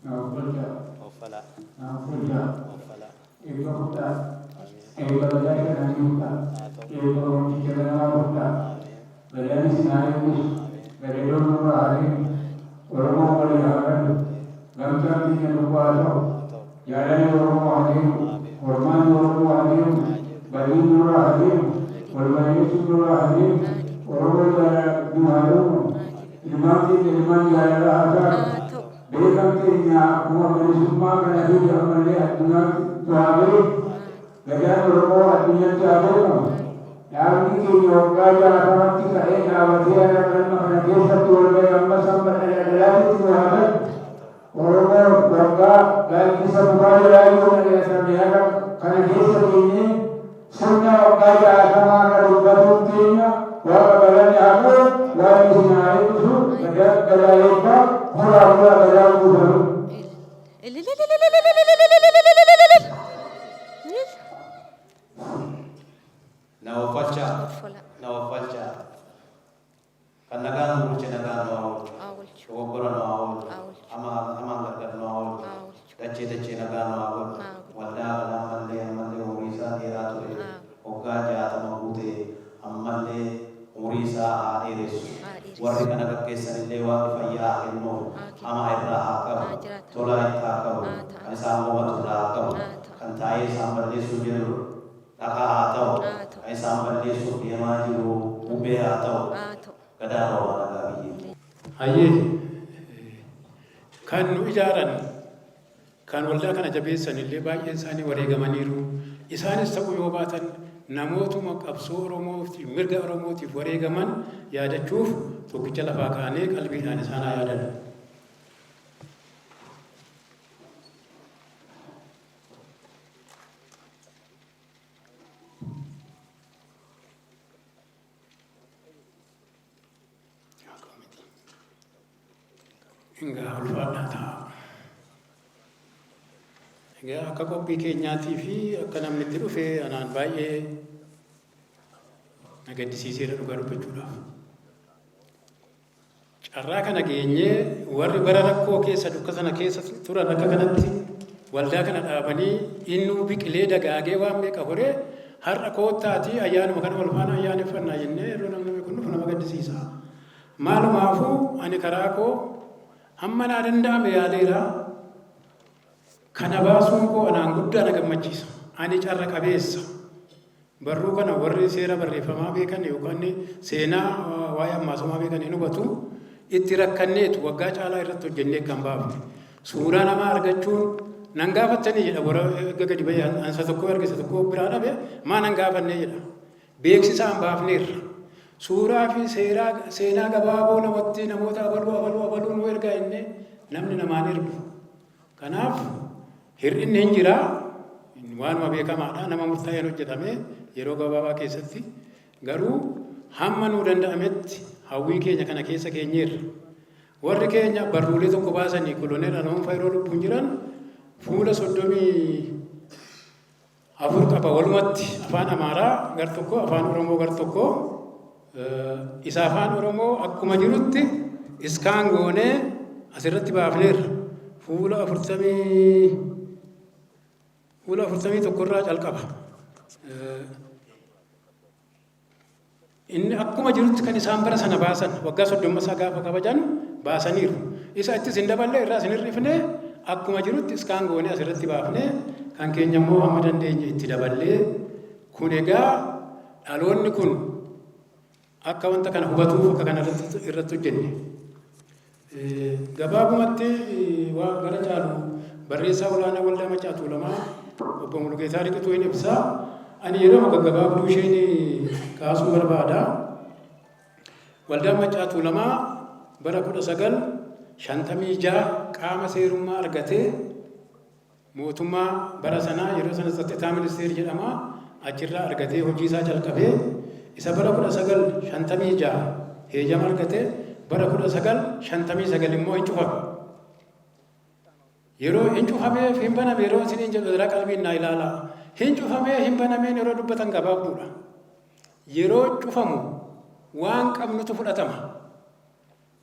وفلا وفلا Bekamtinya kuma berisuma kana hidup manusia dunia tuabe, kerana orang dunia tuabe kan. Yang ini yoga jalan mati kaya awalnya kerana manusia satu orang yang bersama adalah itu tuabe. Orang yoga dan kisah bukan lagi orang yang sebenarnya kerana desa ini semua yoga jalan mana rubah tuanya, warga berani apa, warga sinai itu, kerana itu orang berani bukan. nawafalcha kanagan urche nagan no wobora no ama gargar no dace nagan no wala malle urisa era to oga jata mabute amalle urisa aeres warri kanaga kesan lewa fayya inno ama irra hakam tola hakam asa mo hakam kan taye samalle sujeru taka atau ay sampai dia supi maju ube atau kadang orang lagi. Aye kan ijaran kan walda kana jabeessan illee baay'een isaanii wareegamaniiru. Isaanis ta'uu yoo baatan namootuma qabsoo Oromootiif mirga Oromootiif wareegaman yaadachuuf tokkicha lafaa kaanee qalbiidhaan isaan yaadan. Enggak ulfaadhaa ta'a. Egaa akka qophii keenyaatii fi akka namni itti dhufee anaan baay'ee na gaddisiiseera dhugaa dubbachuudhaaf. Carraa kana geenyee warri bara rakkoo keessa dukka sana keessa turan akka kanatti waldaa kana dhaabanii innuu biqilee dagaagee waan meeqa horee har'a koottaatii ayyaanuma kana wal faana ayyaaneffannaa jennee yeroo namni kun dhufu nama gaddisiisa. Maalumaafuu ani karaa koo amma naa danda'ame yaaleera. Kana baasuun koo anaan guddaa na gammachiisa. Ani carra qabeessa. Barruu kana warri seera barreeffamaa beekan yookaan seenaa waa'ee ammaasumaa beekan hin hubatu itti rakkanneetu waggaa caalaa irratti hojjennee kan baafne. Suuraa namaa argachuun nan gaafattanii jedha warra gadi bahee ansa tokko argisa tokko biraa dhabe maa nan gaafannee jedha. Beeksisaan baafneerra. Suuraa fi seenaa gabaaboo namatti namoota abaluu nu ergaa inni namni namaan ergu. Kanaaf hir'inni hin jira waanuma beekamaadha nama murtaa'een hojjetame yeroo gabaabaa keessatti garuu hamma nuu danda'ametti hawwii keenya kana keessa keenyeerra. Warri keenya barruulee tokko baasanii koloneel Alamuun Faayiroo lubbuun jiran fuula 34 qaba walumatti afaan Amaaraa gar tokko afaan Oromoo gar tokko. Isa afaan Oromoo akkuma jirutti iskaan goonee asirratti baafneerra. Fuula 41 irraa calqaba. Inni akkuma jirutti kan isaan bara sana baasan waggaa 30 gaafa kabajan baasaniiru. Isa ittis hin daballee irraa isin hir'ifne akkuma jirutti iskaan goonee asirratti baafnee kan keenya immoo hamma dandeenye itti daballee kun egaa dhaloonni kun akka wanta kana hubatuuf akka kana irratti hojjenne. Gabaabumatti waan gara caalu barreessaa olaanaa waldaa Maccaa Tuulamaa obbo Mulugeetaa Riqituu hin ibsaa. Ani yeroo gabaabduu isheen kaasuu barbaada. Waldaan Maccaa Tuulamaa bara 1956 qaama seerummaa argatee mootummaa bara sanaa yeroo sana Tsattitaa Ministeera jedhama achirraa argatee hojii isaa jalqabee isa bara 1956 heeyyama argatee bara 1959 immoo hin cufame. Yeroo hin cufameef hin baname yeroo isiniin jedhu irraa qalbiin naa ilaala. Hin cufamee hin banameen yeroo dubbatan gabaabduudha. Yeroo cufamu waan qabnutu fudhatama.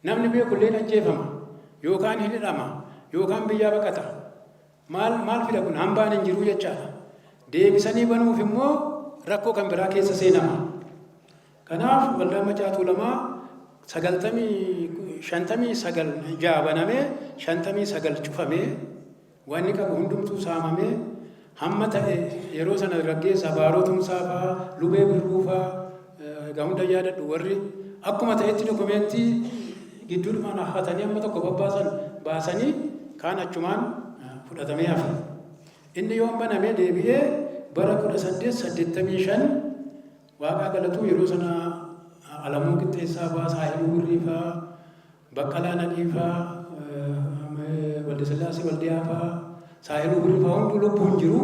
Namni beekulleen ajjeefama yookaan hin hidhama. yookaan biyyaa baqata. Maal fida kun hambaan hin jiru jechaadha. Deebisanii banuuf immoo rakkoo kan biraa keessa seenama. Kanaaf waldaan Macaa Tuulamaa 59 banamee 59 cufamee waan inni qabu hundumtuu saamamee hamma ta'e yeroo sana dargaggeessa Baarotumsaa fa'aa Lubee Birruu fa'aa egaa hunda yaadadhu warri akkuma ta'etti dokumentii gidduudhumaan haffatanii amma tokko baasanii kaan achumaan fudhatamee hafe. Inni yoo banamee deebi'ee bara 1885 Waaqaa galatuu yeroo sana Alamuu Qixxeessaa fa'aa Saahiluu Birrii fa'aa Baqqalaa Nadhii fa'aa Waldesillaasee Waldiyaa fa'aa Saahiluu Birrii fa'aa hunduu lubbuun jiru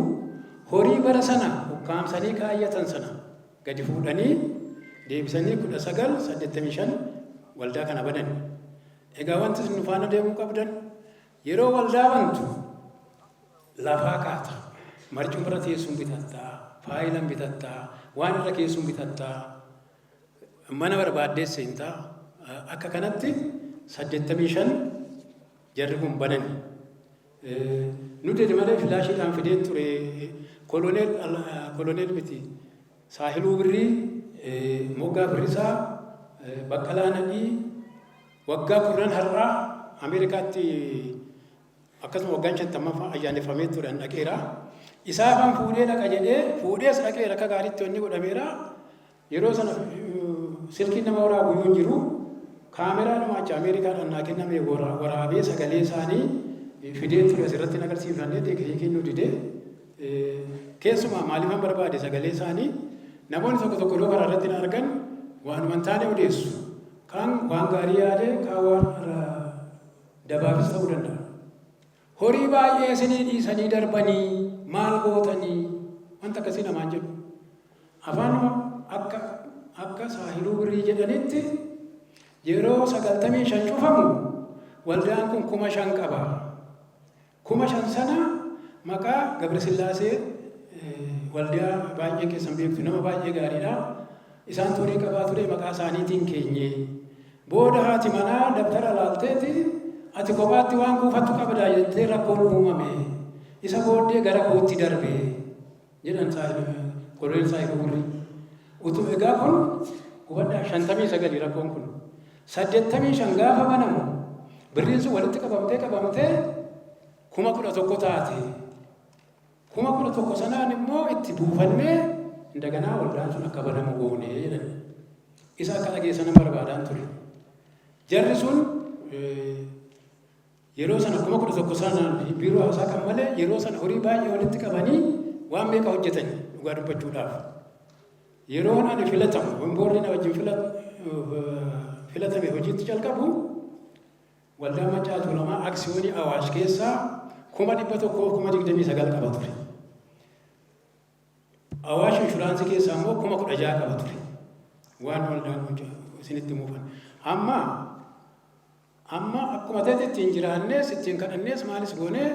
horii bara sana ukkaamsanii kaayyatan sana gadi fuudhanii deebisanii 1985 waldaa kana banan. Egaa wanti isin faana deemuu qabdan yeroo waldaa bantu lafaa kaata. Marcuma irra teessuun bitattaa, faayilan bitattaa, waan irra keessuun bitattaa, mana barbaaddee seentaa. Akka kanatti 85 jarri kun banani. Nuti malee filaashiidhaan fideen ture koloneel miti Saahiluu Birrii Moggaa Birrisaa Baqqalaa Nadhii waggaa kurnan har'aa Ameerikaatti akkasuma waggaan 50 ayyaaneffamee ture dhaqeera. Isaafan fuudhee dhaqa jedhee fuudhees dhaqeera akka gaariitti wanni godhameera. Yeroo sana silkiin nama waraabu yoo jiru kaameraa nama achi Ameerikaadhaan naa kenname waraabee sagalee isaanii fidee ture asirratti agarsiifannee deebi'ee nu didee keessumaa maaliifan barbaade sagalee isaanii namoonni tokko yeroo karaa irratti argan waanuma hin taane odeessu. Kaan waan gaarii yaadee kaan waan dabaafis ta'uu danda'a. Horii baay'ee isinii dhiisanii darbanii maal gootanii wanta akkasii namaan jedhu. Afaanuma akka Saahiluu Birrii jedhanitti yeroo 95 cufamu waldaan kun 5,000 qaba. 5,000 sana maqaa Gabrasillaasee waldaa baay'ee keessan beektu nama baay'ee gaariidha. Isaan turii qabaa ture maqaa isaaniitiin keenye. Booda haati manaa dabtara laalteeti ati kophaatti waan kuufattu qabdaa jettee rakkoon uumame. Isa booddee gara kootti darbe jedhan koloneel Saahiluu Birrii. Utuu egaa kun hubadhaa 59 rakkoon kun 85 gaafa banamu birriin sun walitti qabamtee 11,000 taate. 11,000 sanaan immoo itti buufannee indaganaa waldaan sun akka banamu goonee jedhan. Isa akka dhageessanan barbaadaan ture. Jarri sun yeroo sana 11,000 sanaan biiroo hawaasaa kan malee yeroo sana horii baay'ee walitti qabanii waan meeqa hojjetan dhugaa dubbachuudhaaf. Yeroon ani filatamu wamboorri na wajjin filatame hojiitti jalqabu waldaa Macaa Tuulamaa aksiyoonii Awaash keessaa 129 qaba ture. Awaash inshuraansii keessaa immoo 16,000 qaba ture. Waan waldaan isinitti muufan. Amma akkuma ta'e ittiin jiraannees ittiin kadhannees maalis goonee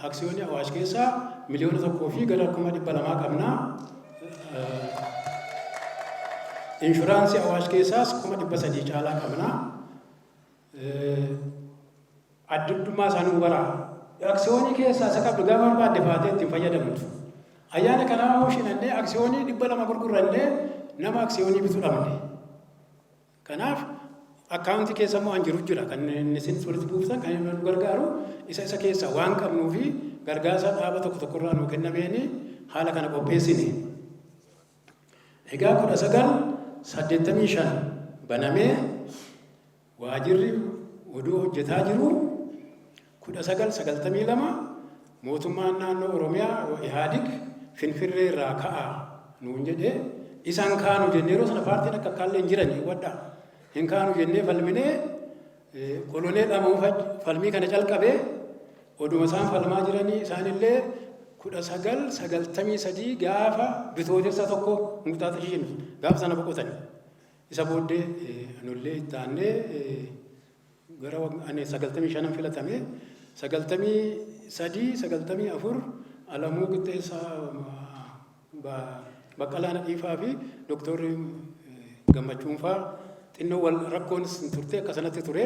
aksiyoonii Awaash keessaa $1,000,000 fi gara 200,000 qabnaa. Inshuraansii Awaash keessaas 300,000 caalaa qabnaa. Adduddummaa isaanii hubaraa. Aksiyoonii keessaa isa qabdu gaafa barbaadde baatee ittiin fayyadamtu. Ayyaana kanaa hooshinannee aksiyoonii 200 gurgurannee nama aksiyoonii bituu dhabne. Kanaaf akkaawuntii keessa immoo jiru jira kan isin walitti buuftan kan nu gargaaru isa keessa waan qabnuu fi gargaarsa dhaaba tokko irraa nu kennameeni haala kana qopheessine. Egaa 1985 banamee waajirri oduu hojjetaa jiru 1992 mootummaan naannoo Oromiyaa Ihaadig Finfinnee irraa ka'aa nuun jedhee isaan kaanu jennee yeroo sana paartiin akka kaallee hin jirani wadda hin kaanu jennee falminee koloneel Amuu falmii kana calqabee oduma isaan falmaa jiranii isaanillee 1993 gaafa bitootessa tokko murtaata ishiin gaafa sana boqotan isa booddee nullee itti aannee gara 95 filatame 93 Alamuu Qixxeessaa Baqqalaa Nadhiifaa fi Dooktorri Gammachuunfaa xinnoo wal rakkoonis turte akka sanatti ture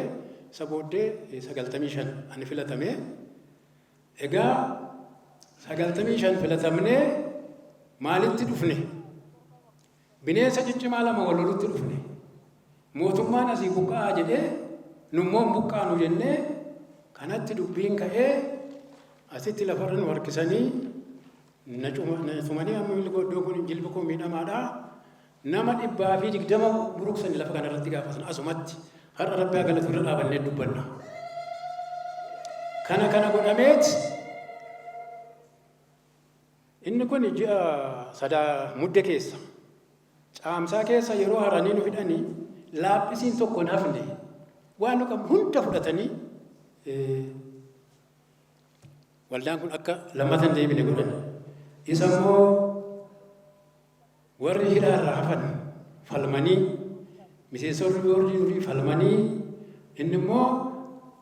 isa booddee 95 ani filatame. Egaa 95 filatamnee maalitti dhufne? Bineensa ciccimaa lama wal lolutti dhufne. Mootummaan asii buqqa'aa jedhee nummoo buqqaanu jennee kanatti dubbiin ka'ee asitti lafarra nu harkisanii na tumanii amma milgoddoo kun jilba koo miidhamaadha. Nama 120 buruqsanii lafa kanarratti gaafasan asumatti har'a Rabbi galatu irra dhaabannee dubbanna. Kana godhameet inni kun ji'a sadaa mudde keessa caamsaa keessa yeroo haranii nu hidhanii laaphisiin tokko nafne waan nu qabu hunda fudhatanii waldaan kun akka lammatan deebine godhan. Isa immoo warri hidhaarraa hafan falmanii miseensonni warri falmanii inni immoo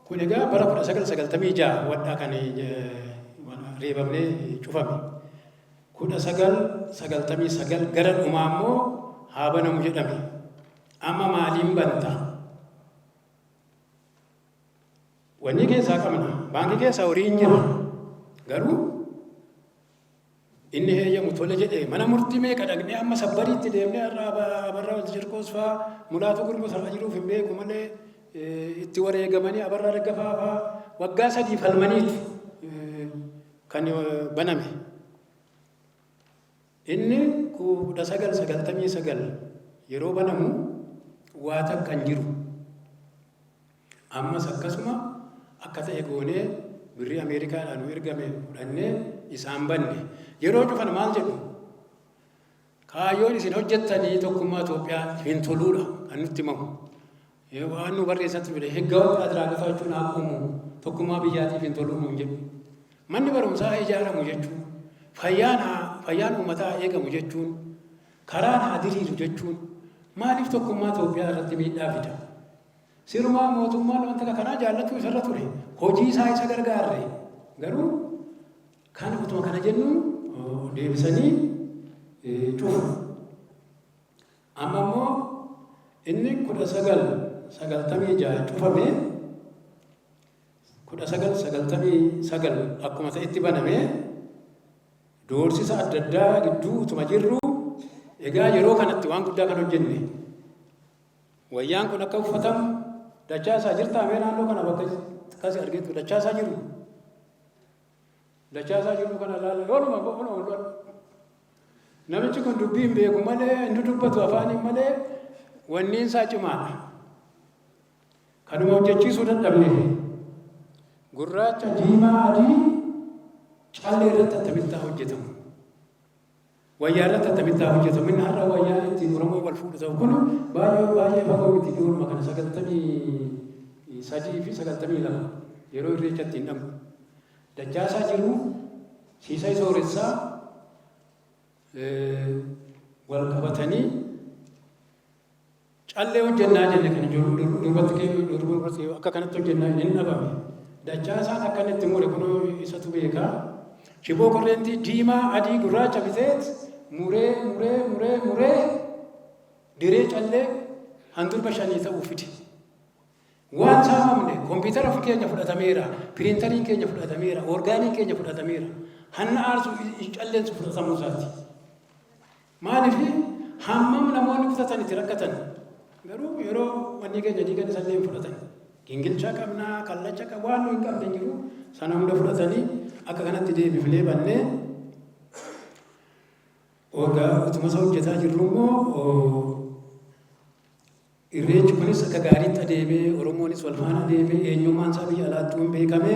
kun egaa bara 1996 waddaa kan reebamnee cufame. 1999 gara dhumaa immoo haa banamu jedhame. Amma maaliin banta? Wanni keessaa qabna. Baankii keessaa horiin jira. Garuu inni heeyyamu tole jedhee mana murtii meeqa dhaqnee amma sabbariitti deemnee abarraa wal jirkoos fa'aa mulaatu gurmuus har'a jiruuf hin beeku malee itti wareegamanii abarraa daggafaa fa'aa waggaa 3 falmaniitu kan baname. Inni 1999 yeroo banamu waa takka hin jiru. Ammas akkasuma akka ta'e goonee birrii Ameerikaadhaan nu ergame fudhannee isaan banne. Yeroo cufan maal jedhu? Kaayyoon isin hojjettanii tokkummaa Itoophiyaa hin toluudha kan nutti himamu. Waan nu barreessatti fide heggaawwan adiraagataa jechuun akkuma tokkummaa biyyaatiif hin toluu nuun jedhu. Manni barumsaa ijaaramu jechuun fayyaan uummataa eegamu jechuun karaan haa diriiru jechuun maaliif tokkummaa Itoophiyaa irratti miidhaa fida? Sirumaa mootummaan wanta kanaa jaallatu isarra ture. Hojii isaa isa gargaarre. Garuu kan utuma kana jennu deebisanii cufu. Amma immoo inni 1996 cufame 1999 akkuma ta'etti baname doorsisa adda addaa gidduu utuma jirru egaa yeroo kanatti waan guddaa kan hojjenne wayyaan kun akka uffatamu dachaasaa jirtaa mee naannoo kana bakka akkasi argetu dachaasaa jiru kana laala yoonuma namichi kun dubbii hin beeku malee inni dubbatu afaaniin malee wanni isaa cimaadha. Kanuma hojjechiisuu dadhabne gurraacha diimaa adii callee irratti attamittaa hojjetamu. Wayyaa irratti attamittaa hojjetamu. Inni har'a wayyaan ittiin Oromoo wal fuudhu ta'u kun baay'ee fagoo miti dhiyooma kana 93 fi 92 yeroo irreecha ittiin dhamu. Dachaasaa jiru Siisay Sooressaa wal qabatanii callee hojjennaa jenne kan durbatti akka kanatti hojjennaa hin dhabame. Dachaasaan akkanatti mure kun isatu beekaa. Shiboo korreentii diimaa adii gurraacha biteet muree diree callee handurba 5 ta'uu fide. Waan saamamne kompiitara fi keenya fudhatameera, piriintariin keenya fudhatameera, orgaaniin keenya fudhatameera. Hanna aarsu calleensu fudhatamuu isaati. Maaliif hammam namoonni fudhatan itti rakkatan garuu yeroo wanni keenya diigan isallee fudhatan. Gingilchaa qabnaa, kallacha qabnaa, waan nu hin qabne jiru sana hunda fudhatanii akka kanatti deebifnee bannee ogaa utuma isa hojjetaa jirru immoo irreechi kunis akka gaariitti adeemee Oromoonis wal faana adeemee eenyummaan isaa biyya alaattuu hin beekame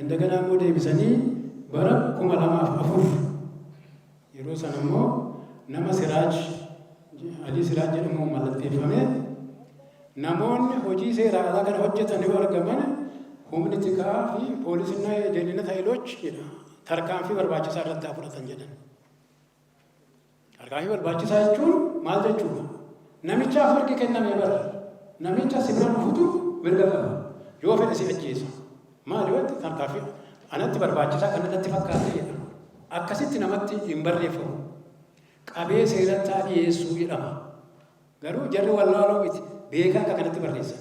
indaganaa immoo deebisanii bara 2004 yeroo sana immoo nama Alii Siraaj jedhamu mallatteeffame namoonni hojii seeraa alaa kana hojjetan yoo argaman humni tikaa fi poolisina jeeninata hailoch jedha tarkaanfii barbaachisaa irratti haa fudhatan jedhan. Tarkaanfii barbaachisaa jechuun maal jechuudha? Namichaaf mirgi kennamee bara namicha sibira dhufutu mirga qaba yoo fedhe si ajjeesa. Maali wanti tarkaanfii anatti barbaachisaa kan natti fakkaate jedha. Akkasitti namatti hin barreeffamu. Qabee seerattaa dhiyeessuu jedhama. Garuu jarri wallaaloo miti beekaa akka kanatti barreessan.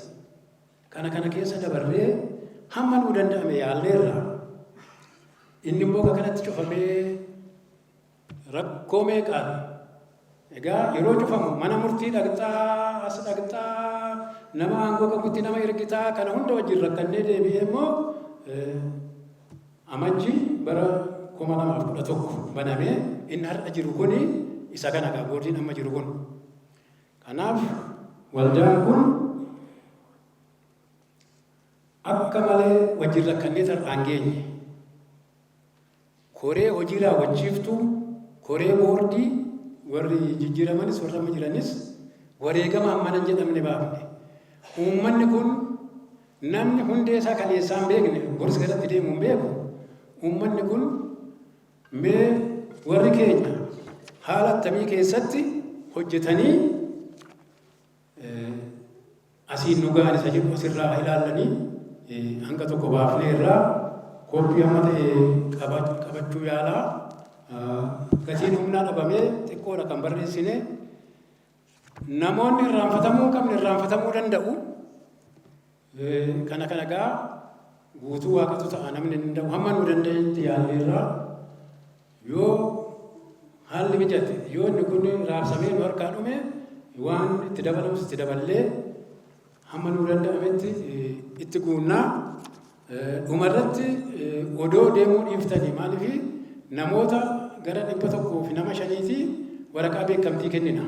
kana keessa dabarree hamma nuu danda'ame yaalleerra. Inni immoo kanatti cufamee rakkoo meeqaan egaa yeroo cufamu mana murtii dhaqxaa as dhaqxaa nama aangoo qabutti nama ergitaa kana hunda wajjin rakkannee deebi'ee immoo amajji bara 2011 banamee inni har'a jiru kuni isa kana gaa boordiin amma jiru kun. Kanaaf waldaan kun akka malee wajjin rakkannee tarraan geenye. Koree hojii raawwachiiftu koree boordii warri jijjiiramanis warra amma jiranis wareegama hammanan jedhamne baafne. Uummanni kun namni hundee isaa kaleessaan beekne gorsa galatti deemu hin beeku. Uummanni kun mee warri keenya haala akkamii keessatti hojjetanii asiin nu ga'an isa jedhu asirraa ilaallanii hanga tokko baafnee irraa koppii amma ta'e qabachuu yaalaa gatiin humnaa dhabamee xiqqoodha kan barreessine namoonni irraanfatamuu qabne irraanfatamuu danda'u. Kana gaa guutuu waaqatu ta'a namni hin danda'u hamma nu danda'etti yaalleerraa yoo haalli mijate yoo inni kun raabsamee nu harkaa dhume waan itti dabalamus itti daballee hamma nu danda'ametti itti guunnaa. Dhumarratti odoo deemuu dhiiftanii maaliif namoota gara 100 fi nama 5 waraqaa beekamtii kennina.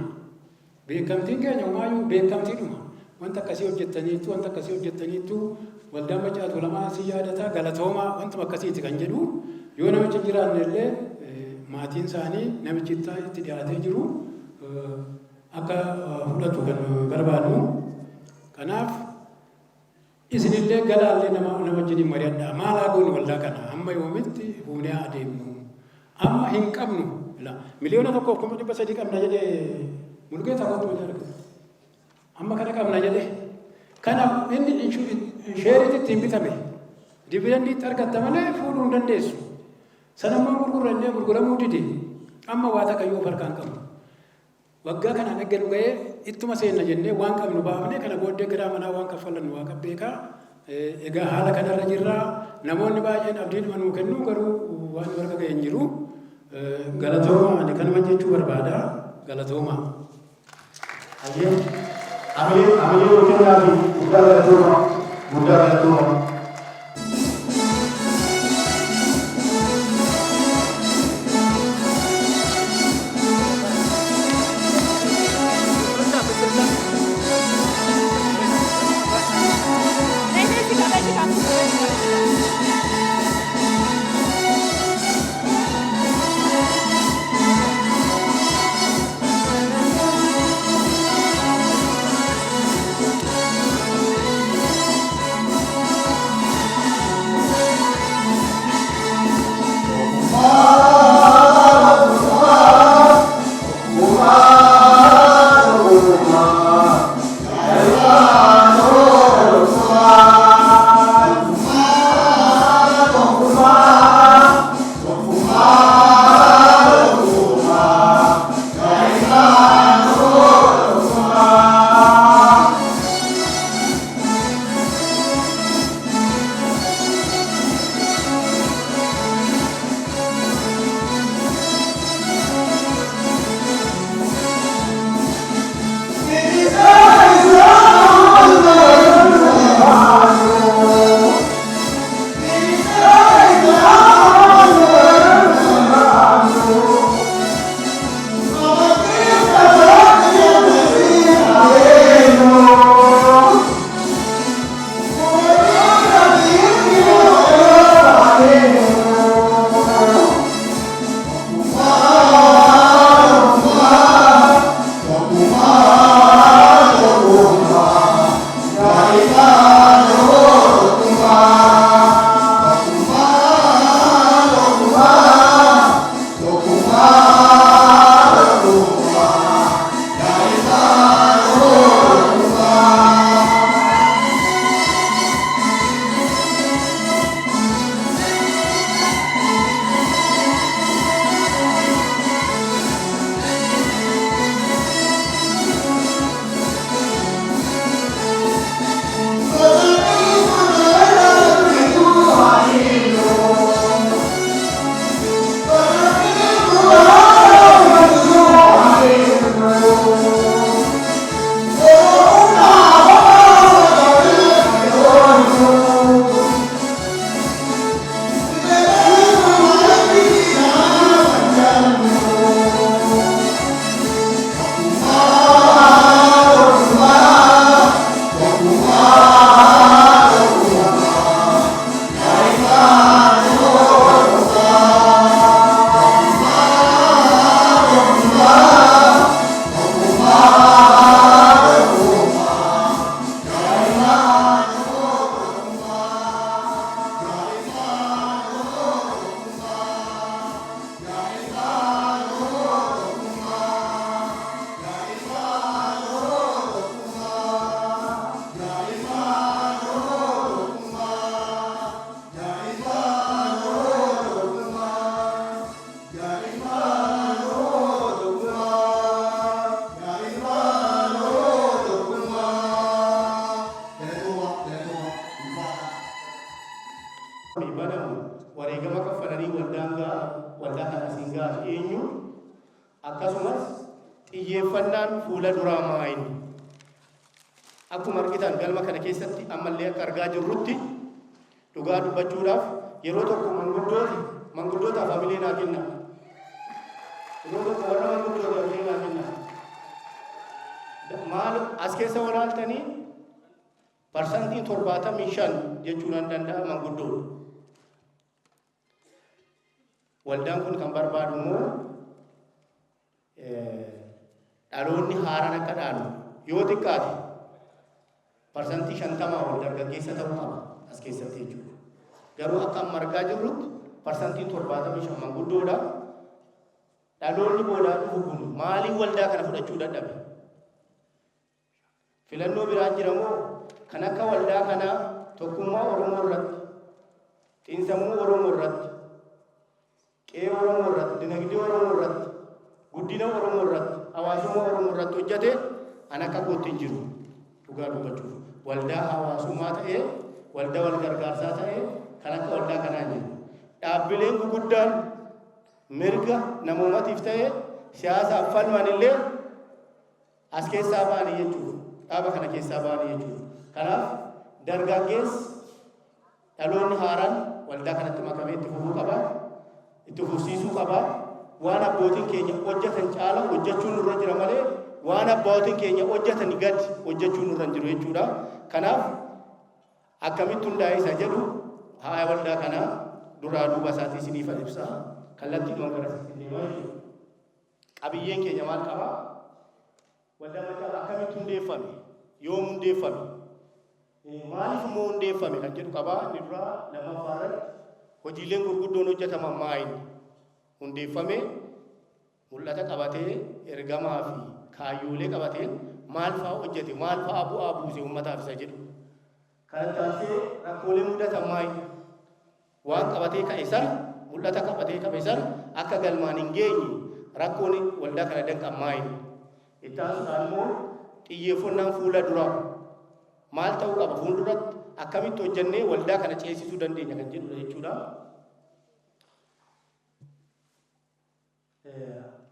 Beekamtiin keenya humaayyuu beekamtiidhuma. Wanta akkasii hojjettaniitu waldaan Maccaa Tuulamaa si yaadataa galatoomaa wantuma akkasiiti kan jedhu yoo namichi jiraanne illee maatiin isaanii namichi itti dhiyaatee jiru akka fudhatu kan barbaadu. Kanaaf isinillee galaallee nama wajjin mari'adhaa maalaa goone waldaa kana amma yoomitti fuunee adeemnu amma hin qabnu miliyoona 1,300 qabna jedhee Mulgeetaa kootu jedha amma kana qabna jedhee kanaaf inni sheeriitti ittiin bitame dividendii itti argatta malee fuudhuu hin dandeessu. Sanammoo gurguramuu dide amma waa takka yoo farkaan qabnu waggaa kanaan eeggalu ga'ee ittuma seenna jennee waan qabnu baafne kana booddee garaa manaa waan kaffalannu waa qabbeekaa. Egaa haala kanarra jirraa namoonni baay'een abdiidhuma nuu kennu garuu waan warra ga'e hin jiru. Galatooma ani kanuma jechuu barbaada. Galatooma. Amin hojjennaa fi guddaa galatooma. banamu wareegama kaffalanii waldaa kana siingaa eenyu akkasumas xiyyeeffannaan fuula duraa maayini akkuma argitan galma kana keessatti ammallee akka argaa jirrutti dhugaa dubbachuudhaaf yeroo tokko manguddoota familii naa kenna yeroo tokko warra manguddoota familii naa kenna maal as keessa walaaltanii parsantiin 75 jechuun an danda'a manguddoo waldaan kun kan barbaadu immoo dhaloonni haaraan akka dhaalu yoo xiqqaate parsantii 50 ol dargaggeessa ta'uu qaba as keessatti jechuudha. Garuu akka amma argaa jirrutti parsantiin 75 manguddoodha. Dhaloonni boodaa dhufu kun maaliin waldaa kana fudhachuu dadhabe? Filannoo biraan jira moo kan akka waldaa kanaa tokkummaa Oromoo irratti, xiinsammuu Oromoo irratti, qe'ee Oromoo irratti, dinagdee Oromoo irratti, guddina Oromoo irratti, hawaasummaa Oromoo irratti hojjete an akka kootti hin jiru dhugaa dubbachuuf. Waldaa hawaasummaa ta'ee, waldaa wal gargaarsaa ta'ee kan akka waldaa kanaa jiru. Dhaabbileen guguddaan mirga namoomatiif ta'ee siyaasaaf falman illee as keessaa ba'anii jechuudha. Dhaaba kana keessaa ba'anii jechuudha. Kanaaf dargaggeessi dhaloonni haaraan waldaa kanatti makamee itti fufuu qaba, itti fufsiisuu qaba. Waan abbootiin keenya hojjetan caala hojjechuun nurra jira malee waan abbootiin keenya hojjetan gad hojjechuun nurra hin jiru jechuudha. Kanaaf akkamitti hundaa'e isa jedhu haa waldaa kana duraa duuba isaatii isiniif ibsa. Kallattiidhaan gara isaatti deemaa jechuudha. Qabiyyeen keenya maal qaba? Waldaa machaa akkamitti hundeeffame? Yoom hundeeffame? Maaliif immoo hundeeffame kan jedhu qaba. Inni duraa lammaffaa irratti hojiileen gurguddoon hojjetaman maayini? Hundeeffame mul'ata qabatee ergamaa fi kaayyoolee qabatee maal fa'aa hojjete? Maal fa'aa bu'aa buuse uummataaf isa jedhu. Kana taasisee rakkoolee mudatan maayini? Waan qabatee ka'e sana mul'ata qabatee qabe sana akka galmaan hin geenye rakkoon waldaa kana danqan maayini? Itti aansuudhaan immoo xiyyeeffannaan fuula duraa maal ta'uu qaba? Fuulduratti akkamitti hojjennee waldaa kana ceesisuu dandeenya kan jedhudha jechuudha.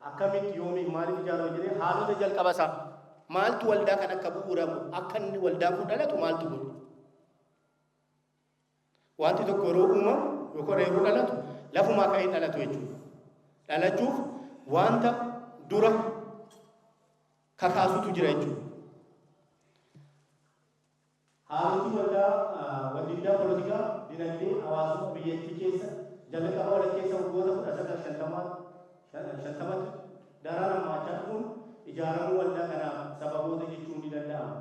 Akkamitti yoomiif maaliif ijaarame jedhee haalota jalqaba isaa maaltu waldaa kana akka bu'uuramu akka inni waldaan kun dhalatu maaltu godhu? Wanti tokko yeroo uumamu yookaan yeroo dhalatu lafumaa ka'ee dhalatu jechuudha. Dhalachuuf wanta dura kakaasutu jira jechuudha. Haaloti waldaa poolitikaa dinagdee hawaasummaa biyyattii keessa jalqaba wal keessa waggoota 1950 daraan hammaachaa dhufuun ijaaramuu waldaa kanaaf sababoota jechuun ni danda'ama.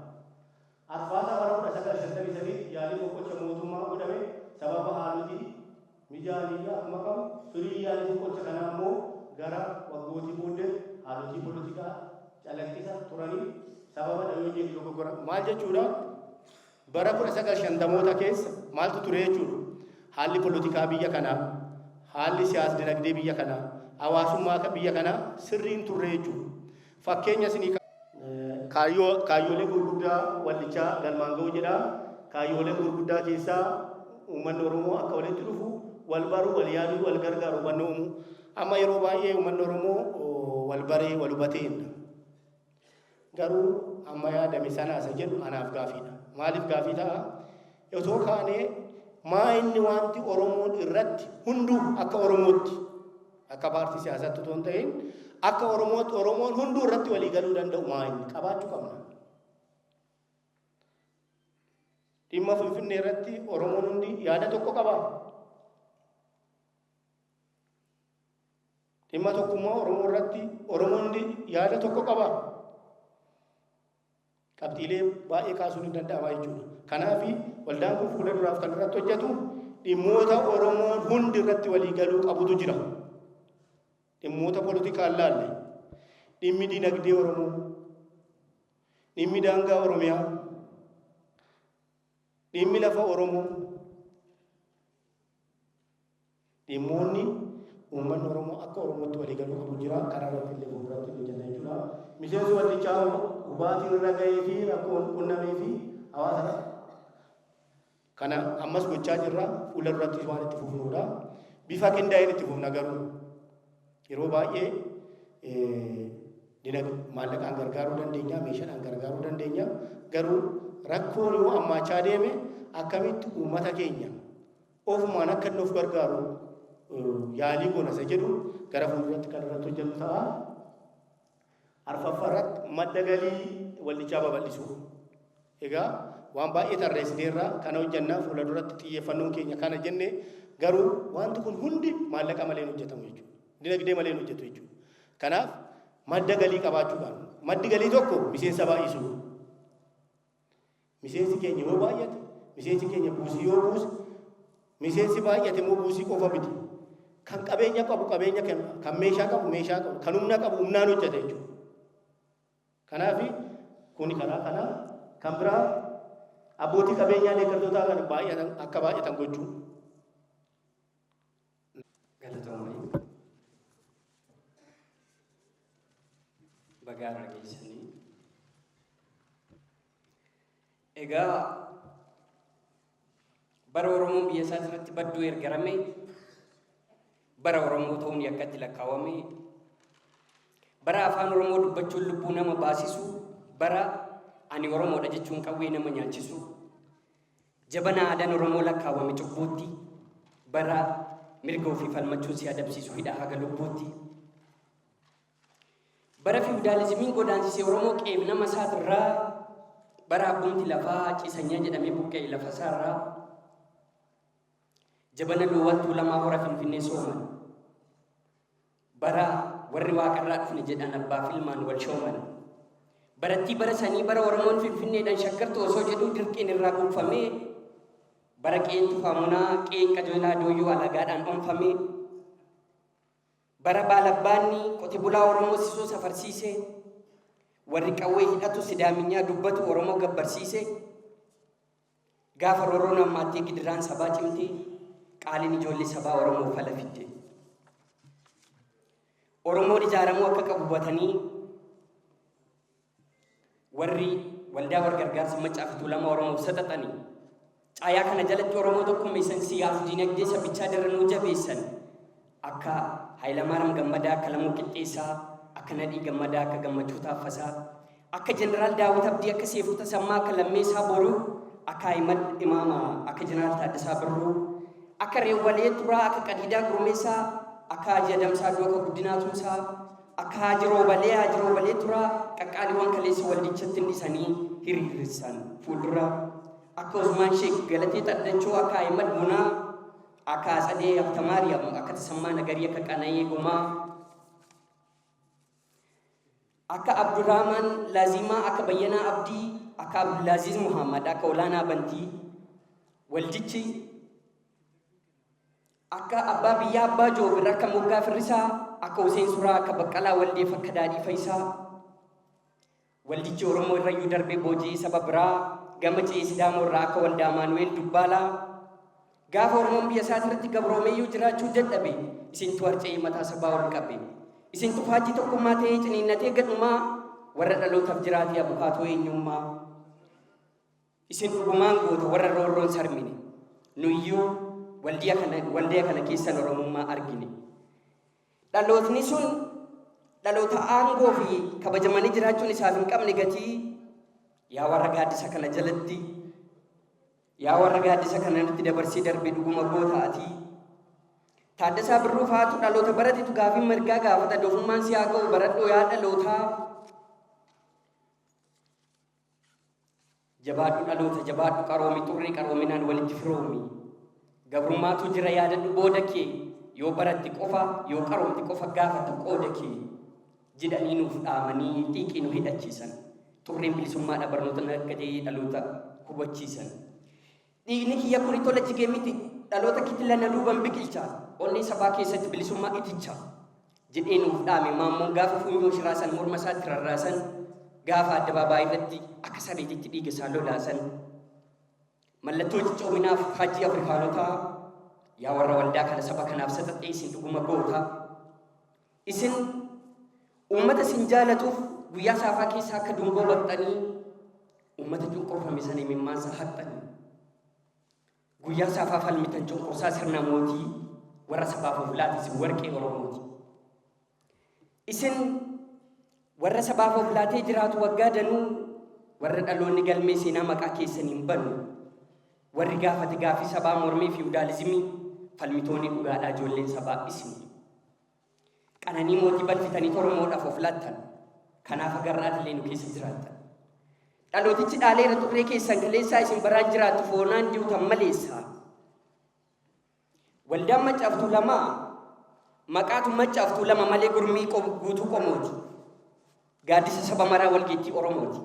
Arfaasa bara 1953 yaalii boqocha mootummaa godhame sababa haaloti mijaanii akkuma qabu firii yaalii boqocha kanaa immoo gara waggootii booddee haaloti poolitikaa calaqqisa turanii sababa dhayoo jedhu dogoggora maal jechuudha? Bara 1950moota keessa maaltu ture jechuudha? Haalli poolitikaa biyya kanaa, haalli siyaas dinagdee biyya kanaa, hawaasummaa biyya kanaa sirriin turre jechuudha. Fakkeenya isinii kaayyoolee gurguddaa waldichaa galmaan ga'uu jedha. Kaayyoolee gurguddaa keessaa uummanni Oromoo akka walitti dhufu, wal baruu, wal yaaduu, wal gargaaru hubanne uumu. Amma yeroo baay'ee uummanni Oromoo wal baree, wal hubatee garuu amma yaadame sana isa jedhu anaaf gaafiidha. Maaliif gaafii ta'a? Otoo kaanee maa inni wanti Oromoon irratti hunduu akka Oromootti akka paartii siyaasaatti otoo hin ta'in akka Oromootti Oromoon hunduu irratti walii galuu danda'u maa inni qabaachuu qabna. Dhimma Finfinnee irratti Oromoon hundi yaada tokko qaba. Dhimma tokkummaa Oromoo irratti Oromoon hundi yaada tokko qaba. Qabxiilee baay'ee kaasuun ni danda'ama jechuudha. Kanaaf waldaan kun fuula duraaf kan irratti hojjetu dhimmoota Oromoon hundi irratti walii galuu qabutu jira. Dhimmoota poolitikaa laalle, dhimmi dinagdee Oromoo, dhimmi daangaa Oromiyaa, dhimmi lafa Oromoo, dhimmoonni uummanni Oromoo akka Oromootti walii galuu qabu jira. Kana irratti illee fuulduratti hojjenna jechuudha. Miseensi waldichaa hubaatiin irra ga'ee fi rakkoon qunnamee fi hawaasa Kana ammas gochaa jirra fuula duratti waan itti fufnuudha. Bifa qindaa'een itti fufna garuu yeroo baay'ee maallaqaan gargaaruu dandeenya, meeshaadhaan gargaaruu dandeenya. Garuu rakkoon yoo hammaachaa deeme akkamitti uummata keenya ofumaan akka inni of gargaaru yaalii goona isa jedhu gara fuulduratti kan irratti hojjennu ta'a. Arfaffaarratti madda galii waldichaa babal'isuu. Egaa waan baay'ee tarreessineerra kana hojjennaa fuula duratti xiyyeeffannoon keenya kana jenne garuu wanti kun hundi maallaqa malee hojjetamu jechuudha. Dinagdee malee hojjetu jechuudha. Kanaaf madda galii qabaachuudhaan maddi galii tokko miseensa baay'isuu. Miseensi keenya yoo baay'ate, miseensi keenya buusii yoo buuse, miseensi baay'ate immoo buusii qofa miti. Kan qabeenya qabu qabeenya kenna, kan meeshaa qabu meeshaa qabu, kan humna qabu humnaan hojjeta jechuudha. Kanaaf kuni karaa kanaa kan biraa abbootii qabeenyaa deeggartootaa kan baay'atan akka baay'atan gochuu. Galatoomii bagaara geessanii. Egaa bara Oromoon biyya isaa irratti badduu ergarame, bara Oromoo ta'uun yakkatti lakkaawame, bara afaan Oromoo dubbachuun lubbuu nama baasisu, bara ani Oromoodha jechuun qawwee nama nyaachisu, jabana aadaan Oromoo lakkaawame cubbuutti, bara mirga ofii falmachuun si adabsiisu hidhaa haga lubbuutti, bara fiwdaalizimiin godaansisee Oromoo qeeb nama isaatirraa, bara abbumti lafaa ciisanyaa jedhamee buqqee lafa isaarraa, jabana loowwattuu lamaa hora Finfinnee sooman, bara warri waaqarraa dhufne jedhan abbaaf ilmaan wal shooman, barattii bara sanii bara Oromoon Finfinneedhaan shakkartu osoo jedhuu dirqiin irraa gonfamee, bara qeen tufaamunaa qeen qajeelaa dooyyoo alagaadhaan onfamee, bara baalabbaanni qote bulaa Oromoo sisoo safarsiisee, warri qawwee hidhatu sidaaminyaa dubbatu Oromoo gabbarsiise, gaafa rooroon ammaattee gidiraan sabaa cimtee qaaliin ijoollee sabaa Oromoo fala fidde. Oromoon ijaaramuu akka qabu hubatanii warri waldaa gargaarsa Maccaa fi Tuulamaa Oromoof saxaxanii caayaa kana jalatti Oromoo tokkummeessan siyaasa dinagdee sabichaa daranuu jabeessan akka Hayilamaariyaam Gammadaa, akka Lamuu Qixxeessaa, akka Nadhii Gammadaa, akka Gammachuu Taaffasaa, akka Jeneraal Daawit Abdii, akka Seefuu Tasammaa, akka Lammeessaa Boruu, akka Ahimad Imaamaa, akka Jeneraal Taaddasaa Birruu, akka Reewwalee Turaa, akka Qadiidaa Gurmeessaa, akka Haji Adamsaa Du'a, akka Guddinaa Tumsaa, akka Haji Roobalee Turaa, qaqqaaliiwwan kaleessa waldichatti hindhisanii hiriirrissan fuuldura, akka Usmaan Sheek Galatee Xaddachoo, akka Ahimad Munaa, akka Atsadee Abtamaariyaam, akka Tasammaa Nagarii, akka Qanayee Gumaa, akka Abdurrahman Laazimaa, akka Bayyanaa Abdii, akka Abdulaaziz Muhammad, akka Olaanaa Bantii, waldichi akka Abbaa Biyyaa Abbaa Joobir, akka Moggaa Firrisaa, akka Huseen Suraa, akka Baqqalaa Waldeef, akka Daadhii Faayisaa, waldichi Oromoo irrayyuu darbee booji'ee saba biraa gama ce'ee Sidaamoo irraa akka Waldaa Maanuweel Dubbaalaa, gaafa Oromoon biyya isaa irratti gabroomeeyyuu jiraachuu dadhabe isintu harca'ee mataa sabaa ol qabe, isintu faajjii tokkummaa ta'ee ciniinnatee gadhumaa warra dhalootaaf jiraatee abukaatoo eenyummaa, isin dhugumaan goota warra roorroon sarmine, nuyyuu waldaa kana keessan Oromummaa argine. Dhalootni sun dhaloota aangoo fi kabajamanii jiraachuun isaaf hin qabne gatii, yaa warra gaaddisa kana jalatti, yaa warra gaaddisa kana irratti dabarsee darbe dhuguma goota ati. Taaddasaa Birruu faatu dhaloota baratetu gaafii mirgaa gaafata, doofummaan si haa ga'u baradhoo yaa dhalootaa. Jabaadhu dhaloota, jabaadhu qaroomi, xurrii qaroominaan walitti firoomi. Gabrummaatu jira yaadadhu booda kee, yoo baratte qofa, yoo qaroomte qofa gaafata qooda kee. Jedhanii nuuf dhaamanii xiiqii nu hidhachiisan. Xurriin bilisummaadha barnoota akka ta'e dhaloota hubachiisan. Dhiigni kiyya kuni tola jigee miti, dhaloota kitila na duuban biqilcha, onnee sabaa keessatti bilisummaa iticha. Jedhee nuuf dhaame maammoon gaafa funyoo shiraasan morma isaatti rarraasan, gaafa addabaabaayii irratti akka sareetitti dhiiga isaa lolaasan. Mallattoo ciccoominaaf hajji Afrikaanotaa, yaa warra waldaa kana saba kanaaf saxaxee isin dhuguma goota. Isin uummata isin jaalatuuf guyyaa saafaa keessaa akka dungoo baxxanii uummata cunqurfame sana imimmaansa haqxanii. guyyaa saafaa falmitan cunqursaa sirna mootii warra sabaaf of laate warqee Oromooti. Isin warra sabaaf of laatee jiraatu waggaa danuu warra dhaloonni galmee seenaa maqaa keessaniin banu warri gaafate gaafii sabaa mormii fi feewdaalizimii falmitoonni dhugaadhaa ijoolleen sabaa isin. Qananii mootii balfitanii Oromoodhaaf of laattan kanaaf agarraati nu keessa jiraattan. Dhalootichi dhaaleera turree keessan kaleessaa isin baraan jiraattu foonaan jirutan maleessaa. Waldaan maccaaftuu lamaa maqaatu maccaaftuu lama malee gurmii guutuu qomooti. Gaaddisa saba maraa walgeettii Oromooti.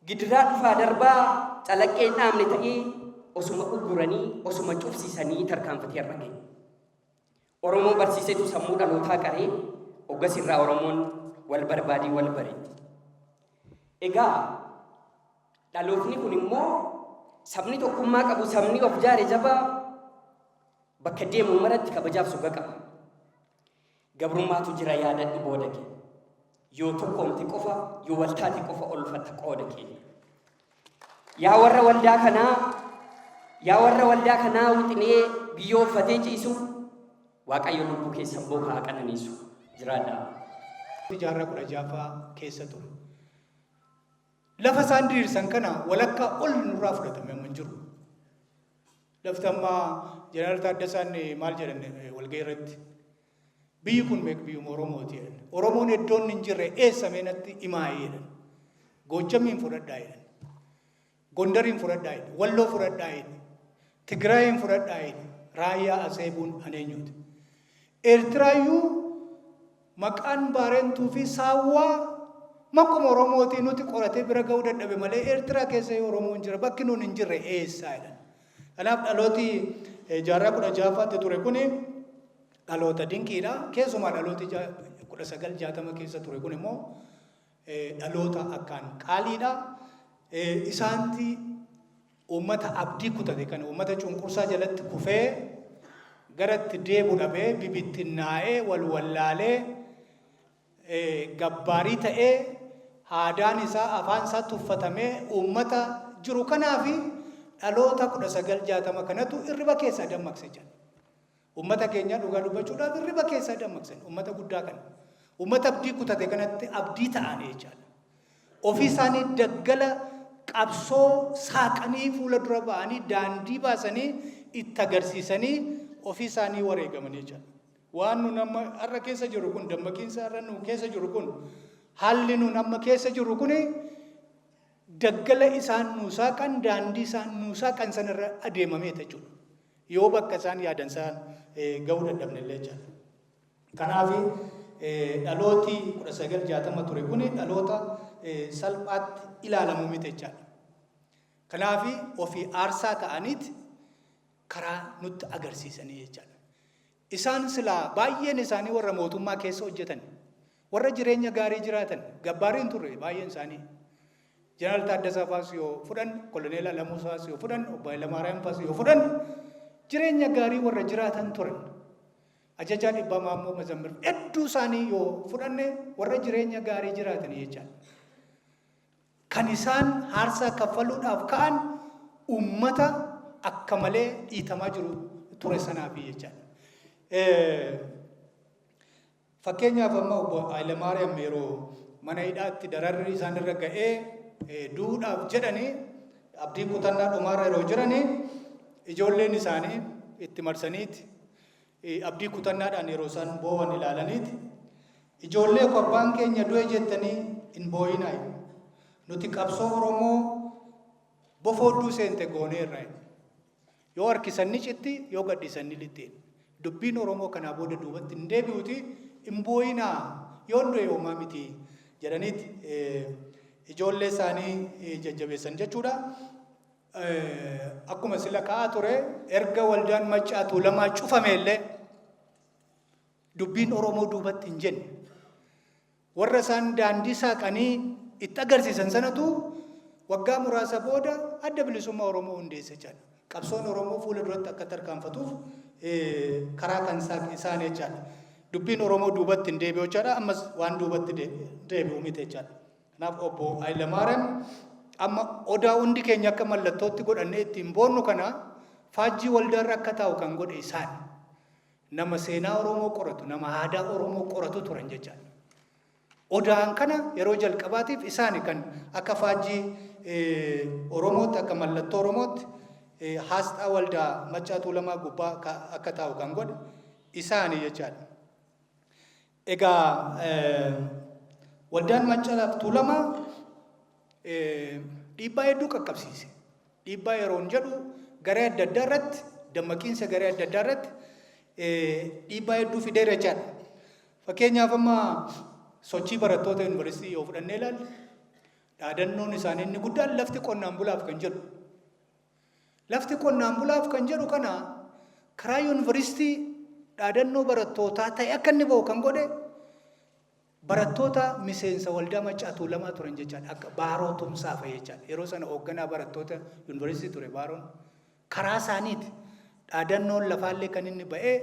Gidiraa dhufaa darbaa calaqqeen dhaamne ta'ee osuma ugguranii osuma cufsiisanii tarkaanfatee har'a ga'e. Oromoo barsiisetu sammuu dhalootaa qaree hoggas irraa Oromoon wal barbaadii wal bareetti. Egaa dhalootni kun immoo sabni tokkummaa qabu sabni of jaare jabaa bakka deemu maratti kabajaaf suga qaba. Gabrummaatu jira yaadadhu booda kee. Yoo tokkoomte qofa yoo waltaate qofa olfatta qooda kee. Yaa warra waldaa kanaa wixinee biyyoo uffatee ciisu Waaqayyo lubbuu keessan bookaa qananiisu jiraadhaa. Jaarraa 16 keessa ture. Lafa isaan diriirsan kana walakkaa ol nurraa fudhatame hin jiru. Lafti amma Jeneraal Taaddasaan maal jedhan walgahii irratti biyyi kun biyyuma Oromooti jedhan. Oromoon iddoon hin jirre eessa meenatti himaayee jedhan. Goojjamiin fudhadhaa jedhan. Gondariin fudhadhaa jedhan. Walloo fudhadhaa jedhan. Tigraayiin fudhadhaa jedhan. Raayyaa Aseebuun aneenyuuti. Eertiraayyuu maqaan Baarentuu fi Saawwaa makkuma Oromootii nuti qoratee bira ga'uu dadhabe malee Eertiraa keessa Oromoon jira bakki nuun hin jirre eessaa jedhan. Kanaaf dhalooti jaarraa 16 ture kun dhaloota dinqiidha. Keessumaa dhalooti 1960 keessa ture kun immoo dhaloota akkaan qaaliidha. Isaanti uummata abdii kutate kan uummata cunqursaa jalatti kufee garatti deebu dhabee bibittinnaa'ee wal wallaalee gabbaarii ta'ee aadaan isaa afaan isaa tuffatamee uummata jiru kanaafi dhaloota 1960 kanatu irriba keessaa dammaqse jedha. Uummata keenya dhugaa dubbachuudhaaf irriba keessaa dammaqsan uummata guddaa kana. Uummata abdii kutate kanatti abdii ta'anii jechaadha. Ofii isaanii daggala qabsoo saaqanii fuula dura ba'anii daandii baasanii itti agarsiisanii ofii isaanii wareegamanii jechaadha. Waan nun amma har'a keessa jiru kun dammaqiinsa har'a nu keessa jiru kun haalli nun amma keessa jiru kun daggala isaan nuusaa kan daandii isaan nuusaa kan sanarra adeemamee jechuudha. Yoo bakka isaan yaadan isaan ga'uu dadhabne illee jechaadha. Kanaaf dhalooti 1960 ture kun dhaloota salphaatti ilaalamu miti jechaadha. Kanaaf ofii aarsaa ta'aniiti karaa nutti agarsiisanii jechaadha. Isaan silaa baay'een isaanii warra mootummaa keessa hojjetan, warra jireenya gaarii jiraatan, gabbaariin turre baay'een isaanii. Jeneraal Taaddasaa Faas yoo fudhan, Koloneel Alamuu Faas yoo fudhan, Obbo Hayilamaariyaam Faas yoo fudhan, jireenya gaarii warra jiraatan turan. Ajajaa Dhibbaa Maammoo Mazammir hedduu isaanii yoo fudhanne warra jireenya gaarii jiraatan jechaadha. Kan isaan aarsaa kaffaluudhaaf ka'an uummata akka malee dhiitamaa jiru ture sanaafi jechaadha. Fakkeenyaaf amma Obbo Hayilamaariyaam yeroo mana hidhaatti dararri isaan irra ga'ee duudhaaf jedhanii abdii kutannaa dhumaarra yeroo jiranii ijoolleen isaanii itti marsaniiti abdii kutannaadhaan yeroo isaan boo'an ilaalaniiti ijoollee abbaan keenya du'e jettanii hin boo'inaa nuti qabsoo Oromoo bofoodduu seente gooneerra yoo harkisanni citti yoo gadhiisanni lixxeen dubbiin Oromoo kanaa booda duubatti hin deebi'uti hin boo'inaa yoo du'e hoomaa miti jedhaniiti ijoollee isaanii jajjabeessan jechuudha. Akkuma sila ka'aa ture erga waldaan Maccaatu lamaa cufame illee dubbiin Oromoo duubatti hin jenne warra isaan daandii saaqanii itti agarsiisan sanatu waggaa muraasa booda adda bilisummaa Oromoo hundeesse jechaadha. Qabsoon Oromoo fuula duratti akka tarkaanfatuuf karaa kan isaan jechaadha. Dubbiin Oromoo duubatti hin deebi'u jechaadha. Ammas waan duubatti deebi'u miti jechaadha. Kanaaf Obbo Hayilamaariyaam amma odaa hundi keenya akka mallattootti godhannee ittiin boonnu kana faajjii waldaarra akka taa'u kan godhe isaan nama seenaa Oromoo qoratu nama aadaa Oromoo qoratu turan jechaadha. Odaan kana yeroo jalqabaatiif isaan kan akka faajjii Oromootti akka mallattoo Oromootti haasxaa waldaa Maccaa Tuulamaa gubbaa akka taa'u kan godhe isaanii jechaadha. Egaa waldaan Maccaa Tuulamaa dhiibbaa hedduu qaqqabsiise. Dhiibbaa yeroon jedhu garee adda addaa irratti dammaqiinsa garee adda addaa irratti dhiibbaa hedduu fideera jechaadha. Fakkeenyaaf amma sochii barattoota yuunivarsiitii yoo fudhannee ilaalle dhaadannoon isaanii inni guddaan lafti qonnaan bulaaf kan jedhu. Lafti qonnaan bulaaf kan jedhu kana karaa yuunivarsiitii dhaadannoo barattootaa ta'e akka inni bahu kan godhe barattoota miseensa waldaa Maccaa Tuulamaa turan jechaadha. Akka Baaroo Tumsaa fa'i jechaadha. Yeroo sana hoogganaa barattoota yuunivarsiitii ture Baaroon karaa isaaniiti dhaadannoon lafaallee kan inni ba'ee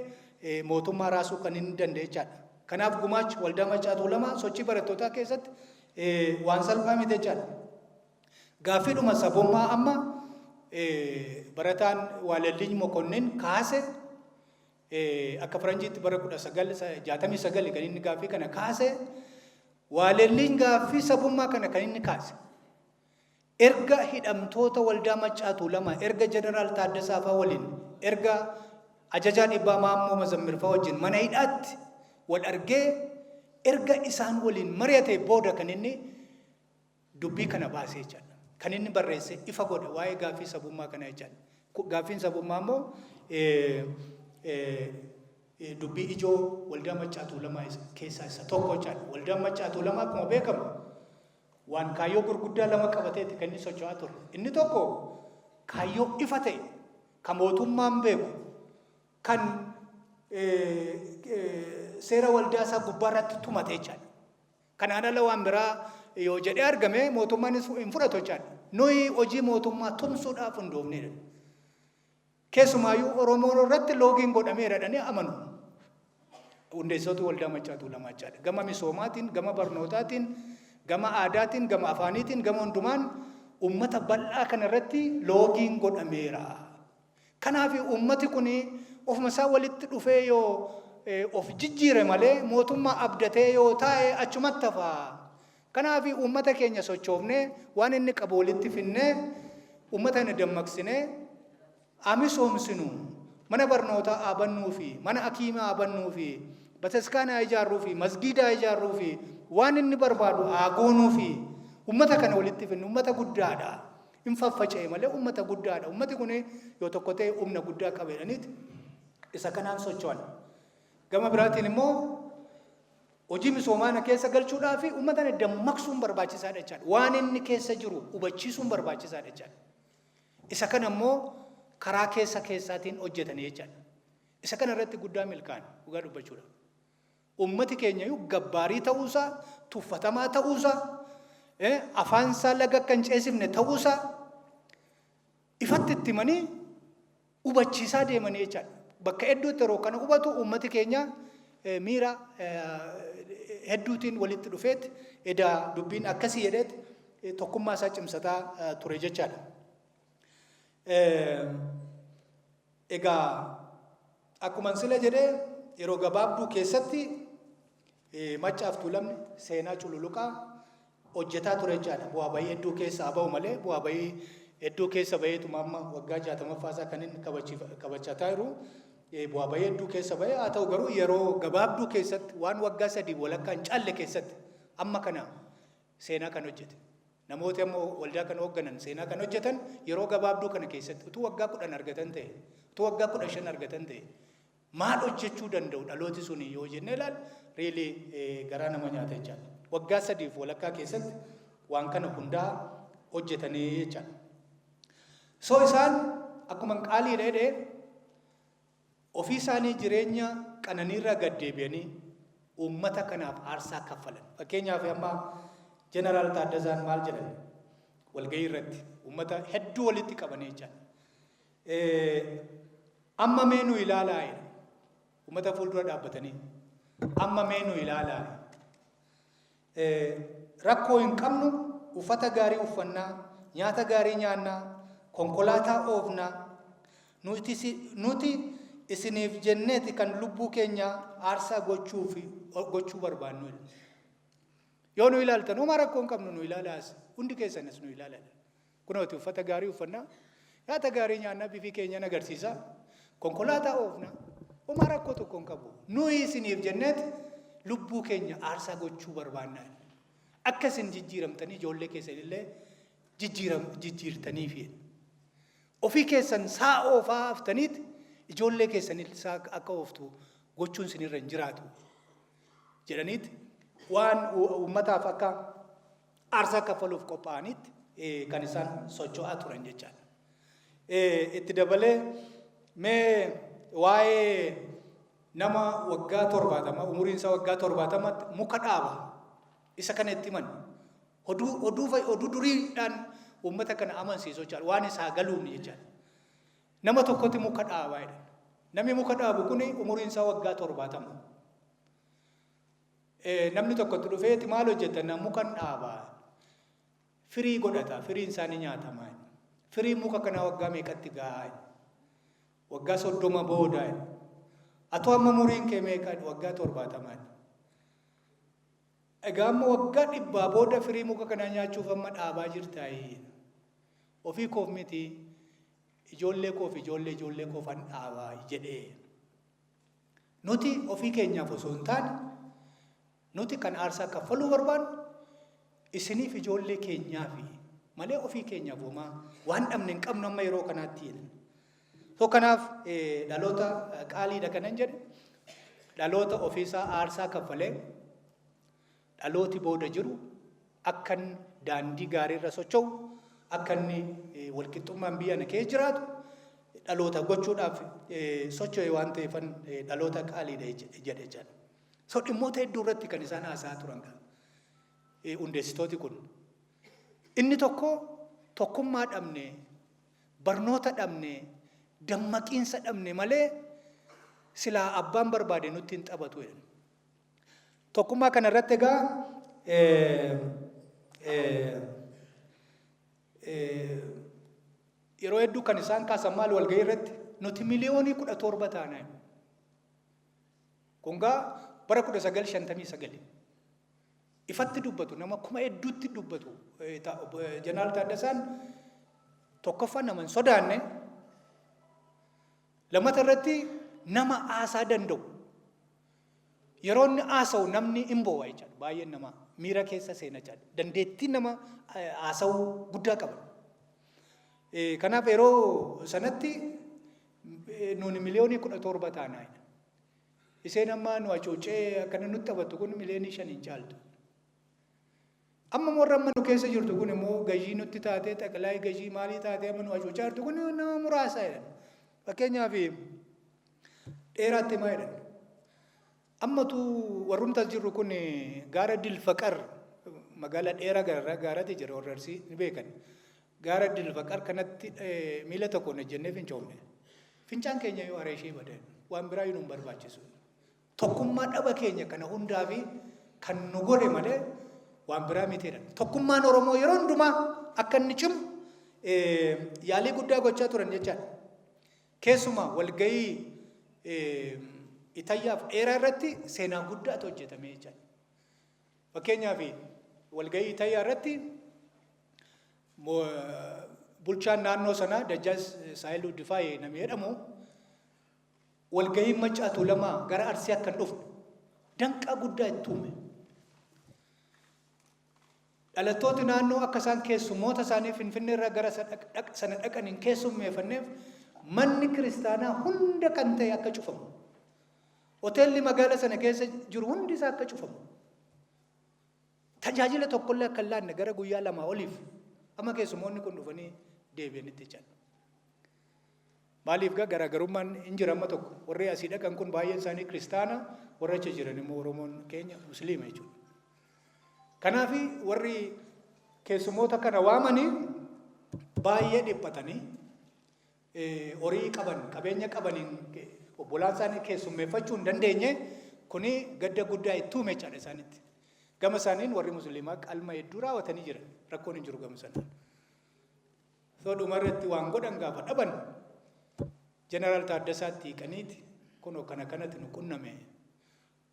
mootummaa raasuu kan inni danda'e jechaadha. Kanaaf gumaachi waldaa Maccaa Tuulamaa sochii barattootaa keessatti waan salphaa miti jechaadha. Gaaffiidhuma sabummaa amma barataan Waalelliin Mokonnin kaase akka Faranjiitti bara 1969 kan inni gaaffii kana kaase Waalelliin gaaffii sabummaa kana kan inni kaase erga hidhamtoota waldaa Maccaa Tuulamaa erga Jeneraal Taaddasaa fa'aa waliin erga ajajaa dhibbaa Maammoo Mazammil fa'aa wajjin mana hidhaatti wal argee erga isaan waliin mari'ate booda kan inni dubbii kana baasee jechaadha. Kan inni barreesse ifa godhe waa'ee gaaffii sabummaa kana jechaadha. Gaaffiin sabummaa immoo dubbii ijoo waldaa Maccaa Tuulamaa keessaa isa tokko jechaadha. Waldaan Maccaa Tuulamaa akkuma beekamu waan kaayyoo gurguddaa lama qabateeti kan inni socho'aa ture. Inni tokko kaayyoo ifa ta'e kan mootummaan beeku kan seera waldaa isaa gubbaarratti tumate jechaadha. Kanaan ala waan biraa yoo jedhee argame mootummaan hin fudhatu jechaadha. Nuyi hojii mootummaa tumsuudhaaf hundoofnedha. Keessumaayyuu Oromoo irratti loogiin godhameera jedhanii amanu. Hundeessitoota waldaa Maccaa Tuulamaa jechaadha. Gama misoomaatiin, gama barnootaatiin, gama aadaatiin, gama afaaniitiin, gama hundumaan uummata bal'aa kana irratti loogiin godhameera. Kanaaf uummati kun ofuma isaa walitti dhufee yoo of jijjiire malee mootummaa abdatee yoo taa'e achumatti hafa. Kanaaf uummata keenya sochoofnee waan inni qabu walitti finnee uummata inni dammaqsinee amisoomsinu mana barnootaa abannuu fi mana hakiimaa abannuu fi bataskaanaa ijaarruu fi masgiidaa ijaarruu fi waan inni barbaadu aagoonuu fi uummata kana walitti finnu uummata guddaadha. Hin faffaca'e malee uummata guddaadha. Uummati kun yoo tokko ta'e humna guddaa qabeedhaniiti isa kanaan socho'an. Gama biraatiin immoo hojii misoomaa keessa galchuudhaaf uummata dammaqsuun barbaachisaadha jechaadha. Waan inni keessa jiru hubachiisuun barbaachisaadha jechaadha. Isa kana immoo karaa keessaatiin hojjetanii jechaadha. Isa kana irratti guddaa milkaa'an dhugaa dubbachuudha. Uummati keenya gabbaarii ta'uusaa, tuffatamaa ta'uusaa, afaansaa laga akka hin ceesifne ta'uusaa ifatti itti himanii hubachiisaa deemanii jechaadha. Bakka hedduutti yeroo kana hubatu uummati keenya miira hedduutiin walitti dhufeet edaa dubbiin akkasii jedheet tokkummaa isaa cimsataa ture jechaadha. Egaa akkuma sila jedhee yeroo gabaabduu keessatti Maccaa Tuulamni seenaa cululuqaa hojjetaa ture jechaadha. Bu'aa bahii hedduu keessa haa ba'u malee bu'aa bahii hedduu keessa baheetuma amma waggaa 60ffaasaa kan inni kabajataa jiru bu'aa bahii hedduu keessa bahee haa ta'u garuu yeroo gabaabduu keessatti waan waggaa 3 walakkaa hin caalle keessatti amma kana seenaa kan hojjete. Namooti amma waldaa kan hoogganan seenaa kan hojjetan yeroo gabaabduu kana keessatti utuu waggaa 10 argatan ta'e utuu waggaa 15 argatan ta'e maal hojjechuu danda'u dhalooti sun yoo jennee ilaal reelii garaa nama nyaata jechaadha. Waggaa 3 walakkaa keessatti waan kana hundaa hojjetanii jechaadha. So isaan akkuma qaalii dheedhee ofii isaanii jireenya qananiirraa gad deebi'anii uummata kanaaf aarsaa kaffalan. Fakkeenyaaf amma Jeneraal Taaddasaan maal jedhan walgahii irratti uummata hedduu walitti qabanii jechaadha. Amma meenuu ilaalaa uummata fuuldura dhaabbatanii amma meenuu ilaalaa rakkoo hin qabnu uffata gaarii uffannaa nyaata gaarii nyaannaa konkolaataa oofnaa nuti isiniif jenneeti kan lubbuu keenya aarsaa gochuu barbaannu. Yoo nu ilaaltan homaa rakkoo hin qabnu nu ilaalaas hundi keessanis nu ilaalaa. Kunooti uffata gaarii uffannaa nyaata gaarii nyaannaa bifi keenya agarsiisa. Konkolaataa oofna homaa rakkoo tokko hin qabu. Nuyi isiniif jenneeti lubbuu keenya aarsaa gochuu barbaanna. Akka isin jijjiiramtanii ijoollee keessan illee jijjiirtaniif ofii keessan saa oofaa haftaniiti ijoollee keessan isaa akka ooftu gochuun isinirra hin jiraatu jedhaniiti waan uummataaf akka aarsaa kaffaluuf qophaa'anitti kan isaan socho'aa turan jechaadha. Itti dabalee mee waa'ee nama waggaa 70 umuriin isaa waggaa 70 muka dhaaba isa kana itti himan oduu duriidhaan uummata kana amansiisuu jechaadha waan isaa galuun jechaadha. Nama tokkotti muka dhaabaa jedhan. Namni muka dhaabu kun umuriin isaa waggaa 70. Namni tokkotti dhufeeti maal hojjetan mukan dhaabaa firii godhata firiin isaanii nyaatamaa. Firii muka kana waggaa meeqatti gahaa? Waggaa 30 booda. Atoo amma umuriin kee meeqa? Waggaa 70. Egaa amma waggaa 100 booda firii muka kana nyaachuuf amma dhaabaa jirtaayi. Ofii koof miti ijoollee koof an dhaabaa jedhee. Nuti ofii keenyaaf osoo hin taane nuti kan aarsaa kaffaluu barbaannu isiniif ijoollee keenyaafi malee ofii keenyaaf homaa waan dhabne hin qabnu amma yeroo kanaatti jedhan. So kanaaf dhaloota qaaliidha kanan jedhe dhaloota ofiisaa aarsaa kaffalee dhalooti booda jiru akkan daandii gaariirra socho'u akka inni walqixxummaan biyya kana keessa jiraatu dhaloota gochuudhaaf socho'e waan ta'eefan dhaloota qaaliidha jedhe jedha. So dhimmoota hedduu irratti kan isaan haasa'aa turan hundeessitooti kun. Inni tokkummaa dhabne, barnoota dhabne, dammaqiinsa dhabne malee silaa abbaan barbaade nutti hin taphatu jedhan. Tokkummaa kana irratti egaa yeroo hedduu kan isaan kaasan maal walgahii irratti nuti miliyoonii 17 taanaa. Kun gaa bara 1959 ifatti dubbatu nama kuma hedduutti dubbatu Jeneraal Taaddasaan tokkoffaa nama hin sodaanne lamata irratti nama haasaa danda'u yeroo inni haasa'u namni hin boo'a jechaadha baay'een nama miira keessa seena jechaadha dandeettii nama haasa'uu guddaa qaba. Kanaaf yeroo sanatti nuuni miliyoonii 17 taanaa. Iseen amma nu hacuucee akkana nutti taphattu kun miliyoonii 5 hin caaltu. Amma warra amma nu keessa jirtu kun immoo gajii nutti taatee xaqilaa gajii maalii taatee amma nu hacuucaa jirtu kun nama muraasa jedhan. Fakkeenyaaf dheeraatti maa jedhan. Ammatu warrumtas jirru kun gaara Dilfaqar magaalaa dheeraa gaaraatti jira warra Arsii ni beekan. Gaara Dilfaqar kanatti miila tokkoon ejjennee fincoomne. Fincaan keenya yoo haree ishee badan waan biraa nu barbaachisu. Tokkummaa dhaba keenya kana hundaa fi kan nu godhe malee waan biraa miteedha. Tokkummaan Oromoo yeroo hundumaa akka inni cimu yaalii guddaa gochaa turan jechaadha. Keessumaa walgahii Itayyaaf dheeraa irratti seenaa guddaatu hojjetame jechaadha. Fakkeenyaaf walgahii Itayyaa irratti bulchaan naannoo sanaa Dajjaas Saayiluu Difaayee nama jedhamu walgahii Maccaatu Lamaa gara Arsii akka hin dhufne danqaa guddaa itti uume. Dhalattooti naannoo akka isaan keessummoota isaanii Finfinnee irraa gara sana dhaqaniin keessummeeffanneef manni kiristaanaa hunda kan ta'e akka cufamu. Hoteelli magaalaa sana keessa jiru hundi isaa akka cufamu. Tajaajila tokkollee akka hin laanne gara guyyaa 2 oliif amma keessummoonni kun dhufanii deebi'anitti jechaadha. Maaliif garaagarummaan hin jira amma tokko warri asii dhaqan kun baay'een isaanii kiristaana warra achi jiran immoo Oromoon keenya musliima jechuudha. Kanaaf warri keessummoota kana waamanii baay'ee dhiphatanii horii qaban qabeenya qabaniin obbolaan isaanii keessummeeffachuu hin dandeenye kuni gadda guddaa itti uume jechaadha isaanitti. Gama isaaniin warri musliimaa qalma hedduu raawwatanii jiran rakkoon hin jiru gama sanaan. So dhumarratti waan godhan gaafa dhaban Jeneraal Taaddasaatti hiikaniiti kunoo kana kanatti nu qunname.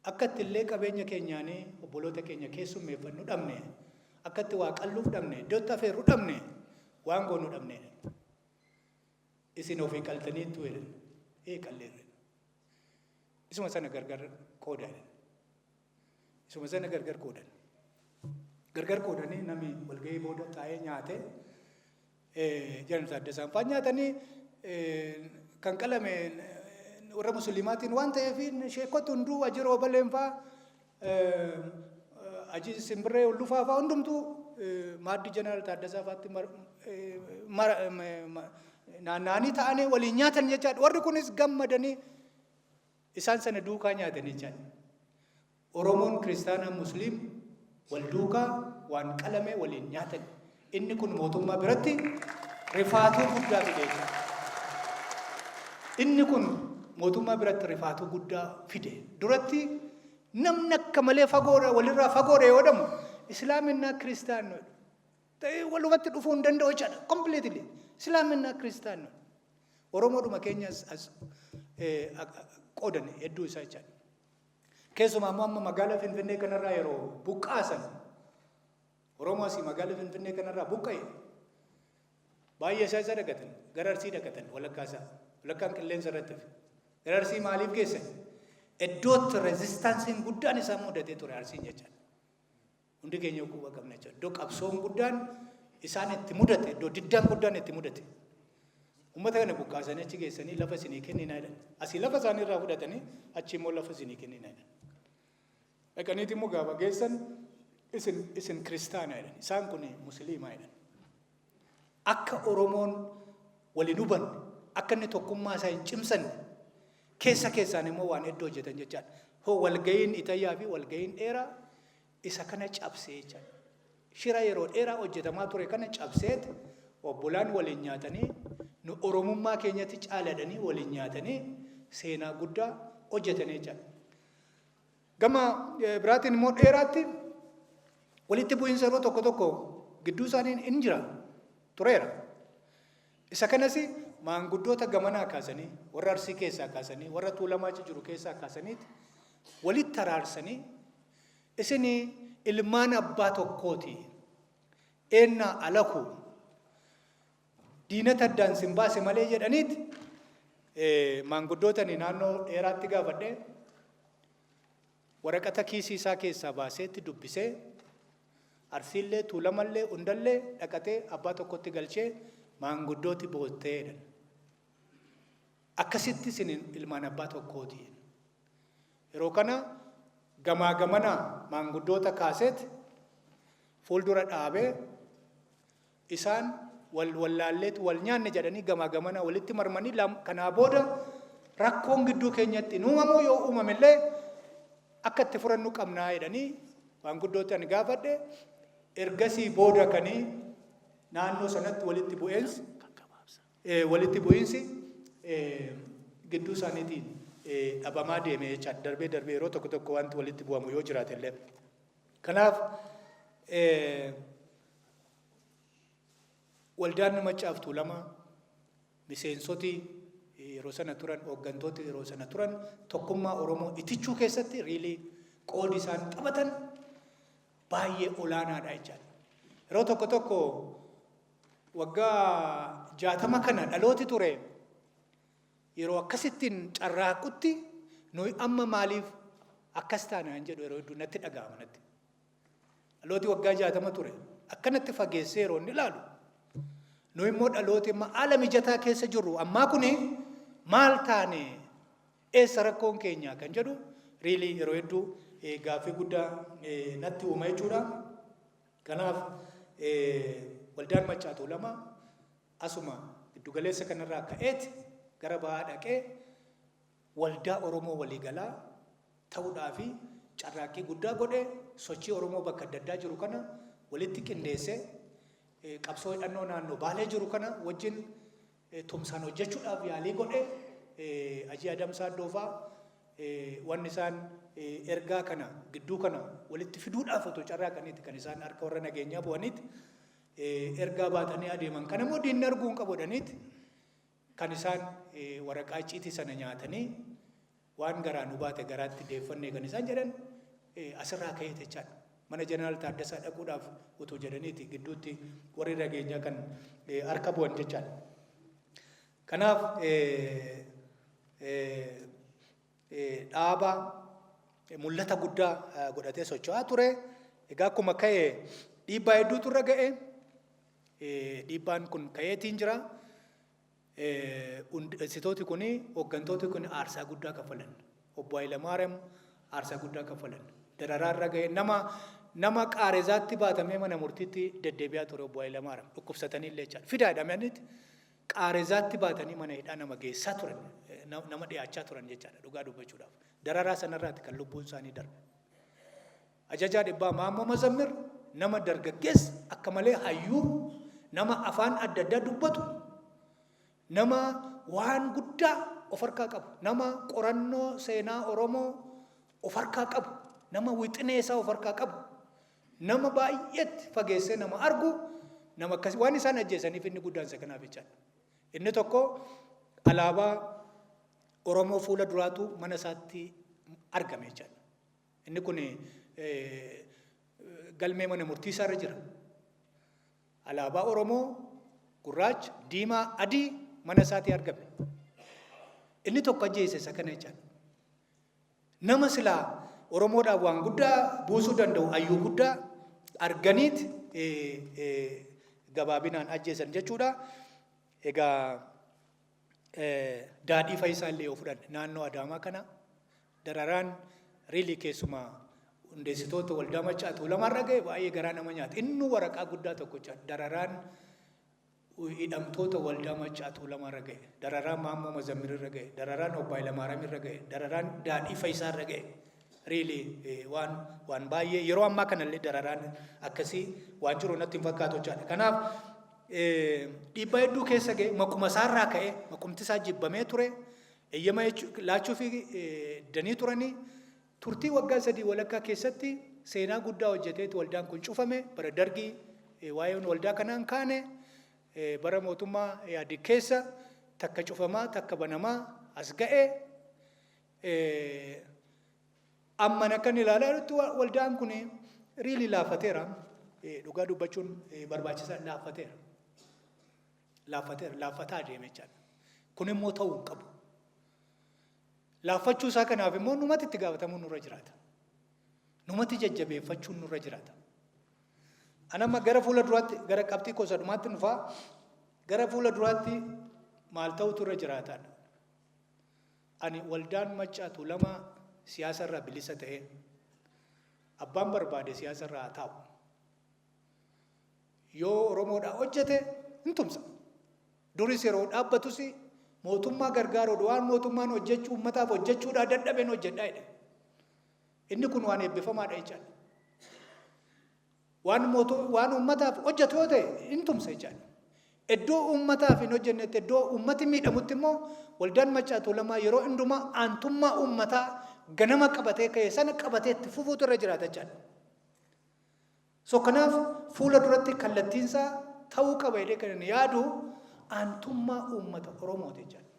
Akkatti illee qabeenya keenyaanii obboloota keenya keessummeeffannu dhabne. Akkatti waa qalluuf dhabne. Iddootti afeerru dhabne. Waan goonu dhabne. Isin ofii qaltaniittu jedhan. Qalleerre. Isuma sana gargar qoodan. Isuma sana gargar qoodan. Gargar qoodanii namni walgahii booda taa'ee nyaate Jeneraal Taaddasaan fa'aa nyaatanii kan qalame warra musliimaatiin waan ta'eef sheekota hunduu ajira obaleen fa'aa aji simbirree hullufaa fa'aa hundumtuu maaddii Jeneraal Taaddasaa fa'aatti naanna'anii ta'anii waliin nyaatan jechaadha. Warri kunis gammadanii isaan sana duukaa nyaatan jechaadha. Oromoon kiristaanaa musliim wal duukaa waan qalame waliin nyaatan. Inni kun mootummaa biratti rifaatuu guddaa fide jechuudha. Inni kun mootummaa biratti rifaatuu guddaa fide. Duratti namni akka malee fagoodha walirraa fagoodha yoo dhamu islaaminaa kiristaanoo ta'ee walumatti dhufuu hin danda'u jechaadha. Completely islaaminaa kiristaanoo. Oromoodhuma keenyas as qoodan hedduu isaa jechaadha. Keessumaa amma magaalaa Finfinnee kanarraa yeroo buqqaasan Oromoo asii magaalaa Finfinnee kanarraa buqqa'e baay'ee isaa dhaqatan gara Arsii dhaqatan walakkaan qilleensa irratti gara Arsii maaliif geessan iddootti rezistaansiin guddaan isaa mudatee ture Arsiin jechaadha. Hundi keenya quba qabna jechaadha. Iddoo qabsoon guddaan isaan itti mudate iddoo diddaan guddaan itti mudate uummata kana buqqaasanii achi geessanii lafa isinii kenninaa jedhan. Asii lafa isaanii irraa fudhatanii achi immoo lafa isinii kenninaa jedhan. Dhaqaniiti immoo gaafa geessan isin kiristaana jedhan. Isaan kun musliimaa jedhan. Akka Oromoon waliin hubanne akka inni tokkummaa isaa hin cimsanne keessaan immoo waan hedduu hojjetan jechaadha. Walga'iin Itayyaa fi walga'iin dheeraa isa kana cabsee jechaadha. Shira yeroo dheeraa hojjetamaa ture kana cabseet obbolaan waliin nyaatanii nu Oromummaa keenyatti caaladhanii waliin nyaatanii seenaa guddaa hojjetanii jechaadha. Gama biraatiin immoo dheeraatti walitti bu'iinsa yeroo tokko gidduu isaanii hin jira tureera. Isa kanas maanguddoota gamanaa kaasanii warra Arsii keessaa kaasanii warra Tuulamaa jiru keessaa kaasaniiti walitti araarsanii isin ilmaan abbaa tokkooti eenna alaku diinata addaan sin baase malee jedhaniiti maanguddootani naannoo dheeraatti gaafadhee waraqata kiisii isaa keessaa baaseetti dubbisee Arsiillee Tuulamallee hundallee dhaqatee abbaa tokkotti galchee maanguddooti bootteedha. Akkasitti isin ilmaan abbaa tokkooti. Yeroo kana gamaa gamanaa maanguddoota kaaseet fuuldura dhaabee isaan wallaalleetu wal nyaanne jedhanii gamaa gamanaa walitti marmanii kanaa booda rakkoon gidduu keenyatti uumamu yoo uumamellee akka itti furannu qabnaa jedhanii maanguddoota ani gaafadhe ergasii booda kanii naannoo sanatti walitti bu'iinsi gidduu isaaniitiin dhabamaa deeme jechaadha. Darbee yeroo tokko wanti walitti bu'amu yoo jiraate illee. Kanaaf waldaan Maccaaf Tuulamaa miseensoti yeroo sana turan hooggantooti yeroo sana turan tokkummaa Oromoo itichuu keessatti riilii qoodi isaan taphatan baay'ee olaanaadha jechaadha. Yeroo tokko waggaa 60 kana dhalooti ture yeroo akkasittiin carraaqutti nuyi amma maaliif akkas taanaan jedhu yeroo hedduu natti dhaga'ama natti. Dhalooti waggaa 60 ture akkanatti fageessee yeroo inni ilaalu nuyi immoo dhalooti haala mijataa keessa jirru ammaa kuni maal taane eessa rakkoon keenya kan jedhu riilii yeroo hedduu gaaffii guddaa natti uuma jechuudha. Kanaaf waldaan Maccaa Tuulamaa asuma giddugaleessa kanarraa ka'eeti gara bahaa dhaqee waldaa Oromoo waliigalaa ta'uudhaa fi carraaqqii guddaa godhee sochii Oromoo bakka adda addaa jiru kana walitti qindeessee qabsoo hidhannoo naannoo Baalee jiru kana wajjin tumsaan hojjechuudhaaf yaalii godhee Ajii Adamsaa Doofaa wanni isaan ergaa kana gidduu kana walitti fiduudhaaf otoo carraaqaniiti kan isaan harka warra nageenyaa bu'aniiti ergaa baatanii adeeman. Kana immoo diinni arguu hin qabu jedhaniiti kan isaan waraqaa icciitii sana nyaatanii waan garaa nu baate garaatti deeffannee kan isaan jedhan asirraa ka'ee jechaadha. Mana Jeneraal Taaddasaa dhaquudhaaf utuu jedhaniiti gidduutti warri nageenyaa kan harka bu'an jechaadha. Kanaaf dhaaba mul'ata guddaa godhatee socho'aa ture. Egaa akkuma ka'e dhiibbaa hedduutu irra ga'e. Dhiibbaan kun ka'eetiin jira. Hundeessitooti kun hooggantooti kun aarsaa guddaa kaffalan. Obbo Hayilamaariyaam aarsaa guddaa kaffalan. Dararaa irra ga'e nama qaarezaatti baatamee mana murtiitti deddeebi'aa ture Obbo Hayilamaariyaam dhukkubsatanii illee jechaadha. Fidaa jedhamanitti qaarezaatti baatanii mana hidhaa nama geessaa turan nama dhiyaachaa turan jechaadha dhugaa dubbachuudhaaf. Dararaa sanarraatti kan lubbuun isaanii darbe. Ajajaa dhibbaa Maammoo Mazammir nama dargaggeessa akka malee hayyuu nama afaan adda addaa dubbatu nama waan guddaa of harkaa qabu nama qorannoo seenaa Oromoo of harkaa qabu nama wixinee isaa of harkaa qabu nama baay'eetti fageessee nama argu nama akkasii waan isaan ajjeesaniif inni guddaan isa kanaaf jechaadha. Inni tokko alaabaa Oromoo fuula duraatu mana isaatti argame jechaadha. Inni kun galmee mana murtii isaarra jira. Alaabaa Oromoo gurraacha, diimaa, adii mana isaatti argame. Inni tokko ajjeese isa kana jechaadha. Nama silaa Oromoodhaaf waan guddaa buusuu danda'u hayyuu guddaa arganiit gabaabinaan ajjeesan jechuudha. Egaa Daadhii Faayisaa illee yoo fudhanne naannoo Adaamaa kana dararaan riilii keessumaa hundeessitoota waldaa Maccaa Tuulamaa ga'e baay'ee garaa nama nyaata. Inni waraqaa guddaa tokko dararaan hidhamtoota waldaa Maccaa Tuulamaa ga'e, dararaan Maammoo Mazammir irra ga'e, dararaan Obbo Hayilamaariyaam irra ga'e, dararaan Daadhii Faayisaa irra ga'e. Riilii waan baay'ee yeroo ammaa kanallee dararaan akkasii waan jiru natti hin fakkaatu jechaadha. Kanaaf dhiibbaa hedduu keessa ga'e maquma isaarraa ka'e maqumti isaa jibbamee ture eeyyama laachuuf danii turanii turtii waggaa 3 walakkaa keessatti seenaa guddaa hojjeteetu waldaan kun cufame. Bara Dargii waa'een waldaa kanaan kaane bara mootummaa Ihaadig keessa takka cufamaa takka banamaa as ga'e. Amma nakkan ilaalaa jirtu waldaan kun riilii laafateera. Dhugaa dubbachuun barbaachisaa laafateera. Laafataa adeeme jechaadha. Kun immoo ta'uu hin qabu. Laaffachuu isaa kanaaf immoo numatti itti gaafatamuun nurra jiraata. Numatti jajjabeeffachuun nurra jiraata. Anamma gara fuula duraatti gara qabxii qosadumaatti nufaa gara fuula duraatti maal ta'utu irra jiraataadha. Ani waldaan Maccaa Tuulamaa siyaasa irraa bilisa ta'ee abbaan barbaade siyaasa irraa haa taa'u. Yoo Oromoodhaa hojjete hin tumsa. Duris yeroo dhaabbatus mootummaa gargaaruudha waan mootummaan hojjechuu uummataaf hojjechuudhaa dadhabeen hojjedhaa jedhe. Inni kun waan eebbifamaadha jechaadha. Waan uummataaf hojjetu yoo ta'e hin tumsa jechaadha. Iddoo uummataaf hin hojjennetti iddoo uummati miidhamutti immoo waldaan Maccaa Tuulamaa yeroo hundumaa aantummaa uummataa ganama qabatee ka'e sana qabatee itti fufuutu irra jiraata jechaadha. So kanaaf fuula duratti kallattiinsaa ta'uu qaba jedhee kan yaadu aantummaa uummata Oromooti jechaadha.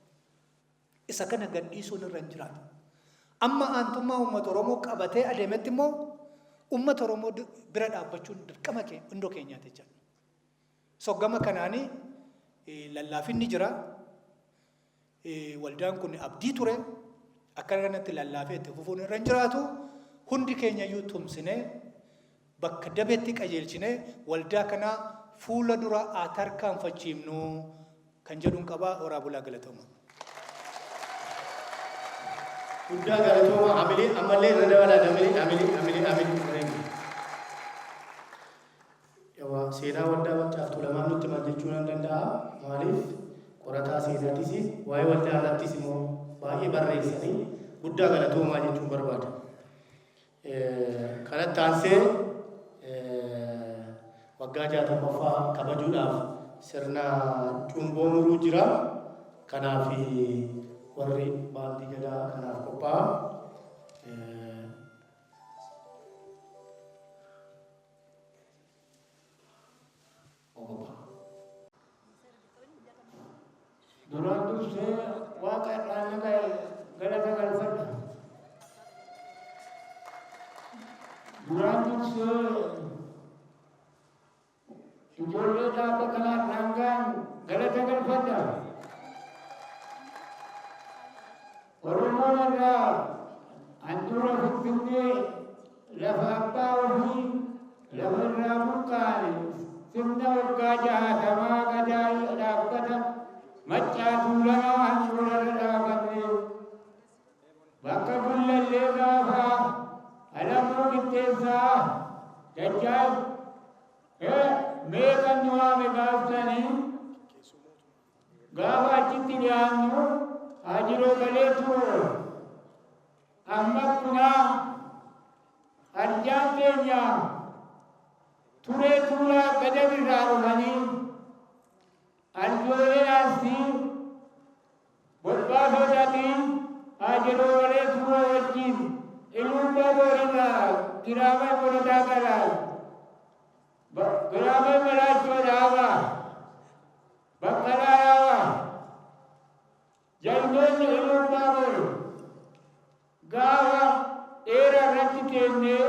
Isa kana gadhiisuun irra hin jiraatu. Amma aantummaa uummata Oromoo qabatee adeemetti immoo uummata Oromoo bira dhaabbachuun dirqama hundoo keenyaati jechaadha. So gama kanaanii lallaafinni jira. Waldaan kun abdii ture. Akka kanatti lallaafee itti fufuun irra hin jiraatu. Hundi keenya iyyuu tumsinee bakka dabeetti qajeelchinee waldaa kanaa fuula dura haa tarkaanfachiifnu kan jedhuun qabaa. Horaa bulaa galatooma. Guddaa galatooma amilee ammallee irra dabalaa amilee. Yawaa seenaa waldaa Maccaa Tuulamaa nutti maal jechuu nan danda'a. Maaliif qorataa seenaatis waa'ee waldaa irrattis immoo baay'ee barreessanii guddaa galatoomaa jechuun barbaada. Kanatti aansee waggaa 60ffaa kabajuudhaaf sirna cumboo muruu jira. Kanaaf warri baaldii gadaa kanaaf qophaa'a. Duraan ijoollee dhaaba kanaa dhaangaan galata galfadha. Oromoon irraa handhuura Finfinnee lafa abbaa ofii lafa irraa buqqaane sirna waggaa 60 gadaa dhaabbata maccaa tuulanaa handhuura irra dhaabame bakka gullallee gaafaa alamuu qixxeessaa dajjaal meeqan nu waame gaaftanii gaafa achitti dhiyaannu Ajiro galeetu amma kunaa arjaan keenya turee tuulaa gadabirraa dhufanii arjoolee asii bobbaasotaatiin ajiroo galeetu wajjin ilmuubbaa boorirraa giraama godhataa galaa giraama malaachoo dhaabaa baqqalaa yaabaa Jalloonni ilmuubbaa boru gaafa dheeraa irratti keennee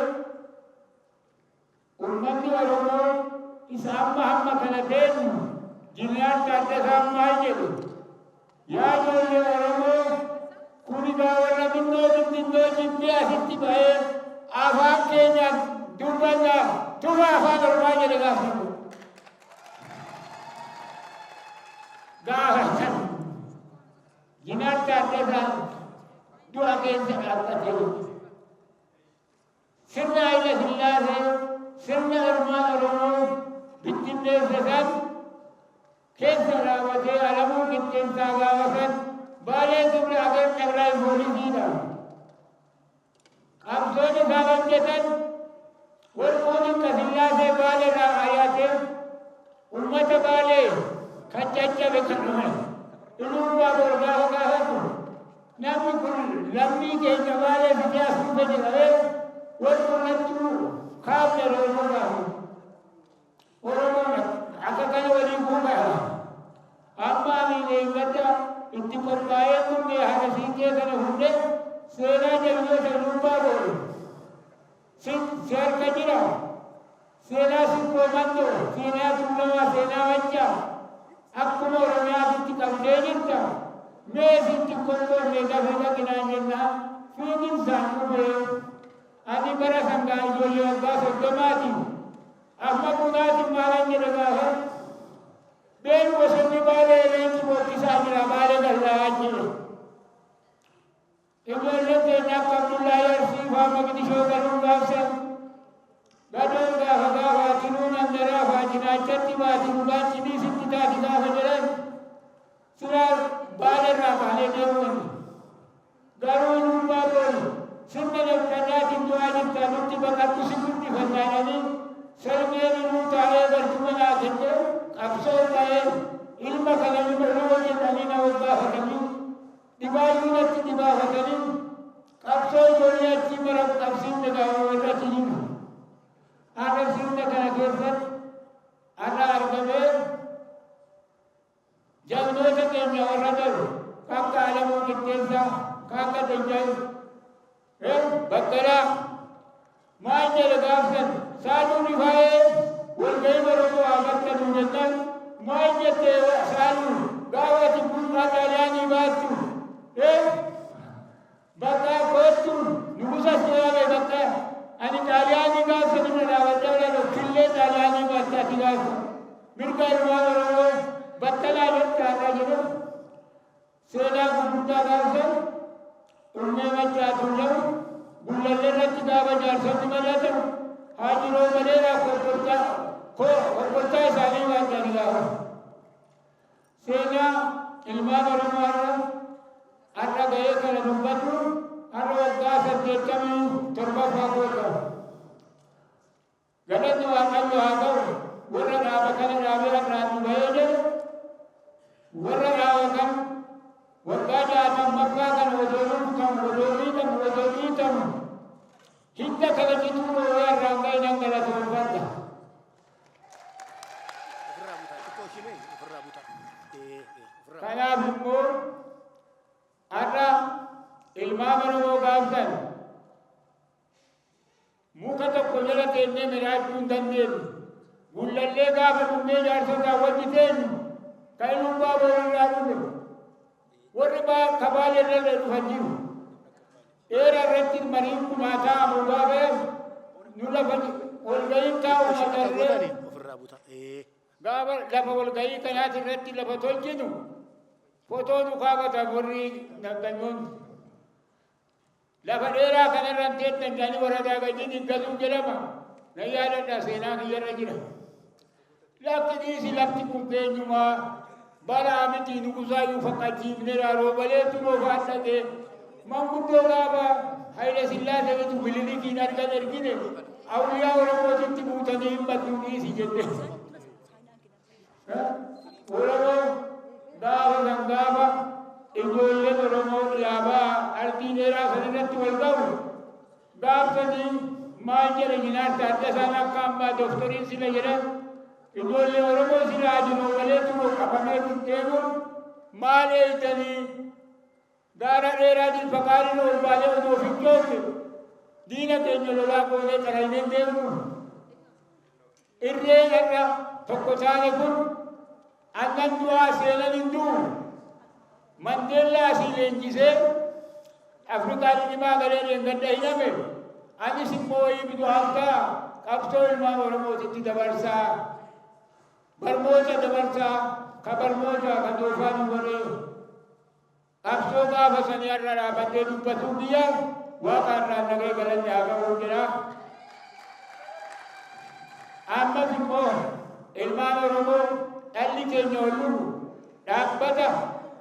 uummanni Oromoo isa hamma kana teenyu Jillaan Taaddasaa maal jedhu yaa ijoollee Oromoo kuni warra xinnoo jibbee asitti ba'ee afaan keenya dubbanna tufa afaan Oromaa jedhe gaafatu gaafa sana Jillaan Taaddasaa du'a keessa dhaabbatee sirna Hayila Sillaasee sirna ilmaan Oromoo bittinneessa san keessa raawwatee alamuu qixxeessaa gaafa san baalee gibra agar dhaqlaa poolisiidha. Qabsoon isaa hojjetan warqoon akka Sillaasee baalee irraa ayaatee uummata baalee kan caccabe kan dhume. Ilmuubbaa boru gaafa gaafatu namni kun lammii keenya baalee fidee as dhufe jedhamee warqoonnattuu kaafne Oromoo gaafu. Oromoon akka kana waliin kuuqaa amma amiilee gadda itti qophaa'ee hundee haadha siinqee kana hundee seenaa jalloota ilmuubbaa boru si harka jira seenaa sikkoo mandoo seenaa tuulamaa seenaa waccaa akkuma Oromiyaatti qabdee jirta mee sitti qophoofne gaafa dhaqinaan jennaan fiiginsaan dhufee ani bara sangaa ijoollee waggaa 30 amma bunaatiin maalan jedhe gaafa beenu bosonni baalee leenci bookkisaa jira baalee gallaa jire ijoolleen keenya akka Abdullaahi Arsiifaa Maqdishoo galuu gaafsan gadoon gaafa tinuu nandaraa faa cinaachatti baati dhugaan cinii sitti taati gaafa jedhan siraa baalerraa baalee deemuun garuu ilmuubbaa boru sirna naftanaatiin du'aa jirtaa nutti baqattu si guddifannaadhanii salmeen ilmuu taa'ee barcuma naa kenne qabsoo ta'ee ilma kana ilmoo jedhanii na waggaafatanii dhibaayyuu natti dhibaafatanii qabsoo ijoollee achii mara qabsiifne gaafa warratti jiru. Ada sirna kana keessatti ada argamee jalloota keenya warra daru akka alamuu qixxeessaa akka dajjal baqqalaa maal jedhe gaafsan saaluu rifaa'ee walga'ii Oromoo agartanu jennaan maal jette saaluu gaafa ati bunnaa xaaliyaanii baattu bakka koottu nugusa siyaame bakka ani xaaliyaanii gaafa nima dhaabadhaa jedhu killee xaaliyaanii battaati gaafa mirga ilmaan Oromoo battalaa jettaadha jedhu seenaa gurguddaa gaafsa ummee maccaa tuulamu gullallee irratti gaafa jaarsonni malatan haajiroo maleedhaa kokkortaa isaanii waaqanii gaafa seenaa ilmaan Oromoo har'a ga'ee kana dubbatu har'a waggaa 87 goota. Galanni Waaqayyo haa ta'u warra dhaaba kana dhaabee irraa nu ba'ee jedhu warra dhaaba kan waggaa 60 kan odoo dhiitamu hidda kana cituu roobee irraan ga'ee nan galatoomfadha. Kanaaf immoo har'a ilmaan Oromoo gaafsan muka mukkata ko jala teennee miraachuun dandeenyu. Gullallee gaafa dhunnee jaarsotaa wajji teenyu kan inni baaboo irraa dhufe. Warri kabaalee irra dhufan jiru. Dheeraa irratti mariin kumaa taa'amu gaafa nu lafa walgahii taa'u matarree gaafa lafa walgahii kanaati irratti lafa tolchinu fotoo nu kaafatan warri nagganyoonni. Lafa dheeraa kanarraan teettan jedhanii waradaa gadiin hingasuu jedhama. Na yaadadha seenaa kiyyarra jira. Lafti dhiisi lafti kun keenyumaa balaa miti nugusaayuu faqqachiifneera roobaleetu moofaan dhaqee manguddoo gaafa Haile Sillaasee bitu bililikiin argan ergine awliyaa Oromootitti buutanii hin baddu dhiisi jette. Oromoo gaafa ijoolleen Oromoo dhiyaabaa ardii dheeraa sanirratti wal ga'u gaafatanii maal jedhe jinaar Taaddasaan akka ammaa dooktoriin sila jedhan ijoollee Oromoo sila ajinoo maleetu qabamee deemuun maal eeytanii gaara dheeraa jilfaqaaliin ol baay'ee osoo of hin joofne diina keenya lolaa goonee qarayneen deemnu irree irra tokko taane kun annan du'aa seenan hin du'u. Mandela asii leenjisee Afrikaa dhimmaa galee deengada hidhame anis immoo ibiddu haftaa qabsoo ilmaan Oromootitti dabarsaa barmoota dabarsaa ka barmoota ka doofaan godhee qabsoo gaafa sanii irra dhaabbattee dubbatuu biyya waaqa irraan nagee galanni haa ga'uu jedha. Ammas immoo ilmaan Oromoo dhalli keenya olluu dhaabbata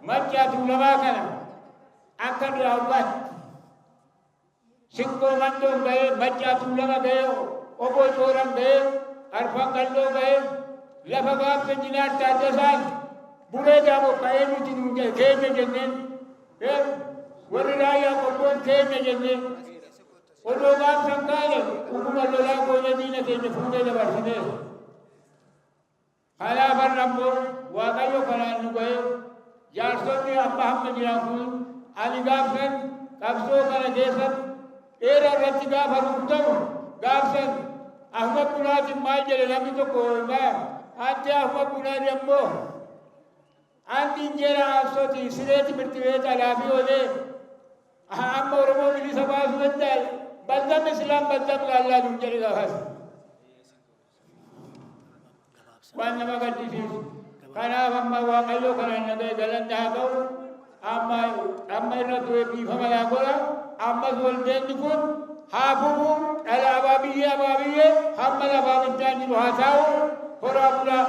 Machaa Tuulamaa kana akka duraawwaatti siqqoo mandoon ga'ee Machaa Tuulamaa ga'ee obbo Cooran ga'ee Arfan Qalloo ga'ee lafa gaafsa Jinaar Taaddasaan buree daaboo ka'ee nuti nuun keenya jenneen warri raayyaa qophoon keenya jenneen odoo gaafsan kaane dhuguma lolaa goone diina keenya fuudhee dabarsinee. Kanaaf har'a immoo Waaqayyo kanaan nu ga'ee jaarsonni amma hamma jiran kun ani gaafsan qabsoo kana keessatti dheeraa irratti gaafa rukutamu gaafsan Ahmad Bunaatiin maal jedhe namni tokko anti Ahmad Bunaati ammoo anti injeera absooti sireeti birtibeeta laafii olee amma Oromoo bilisa baasuu danda'e bazzam Islaam bazzam laallaan jedhe gaafas. Waan nama gaddisiisu. Kanaaf amma Waaqayyo kanaan nagee galanni haa ga'u amma irra ture biifama yaa godha ammas waldeenni kun haa fufu dhala abaabiyyee hamma lafaa bittaan jiru haa taa'u horaa bulaa.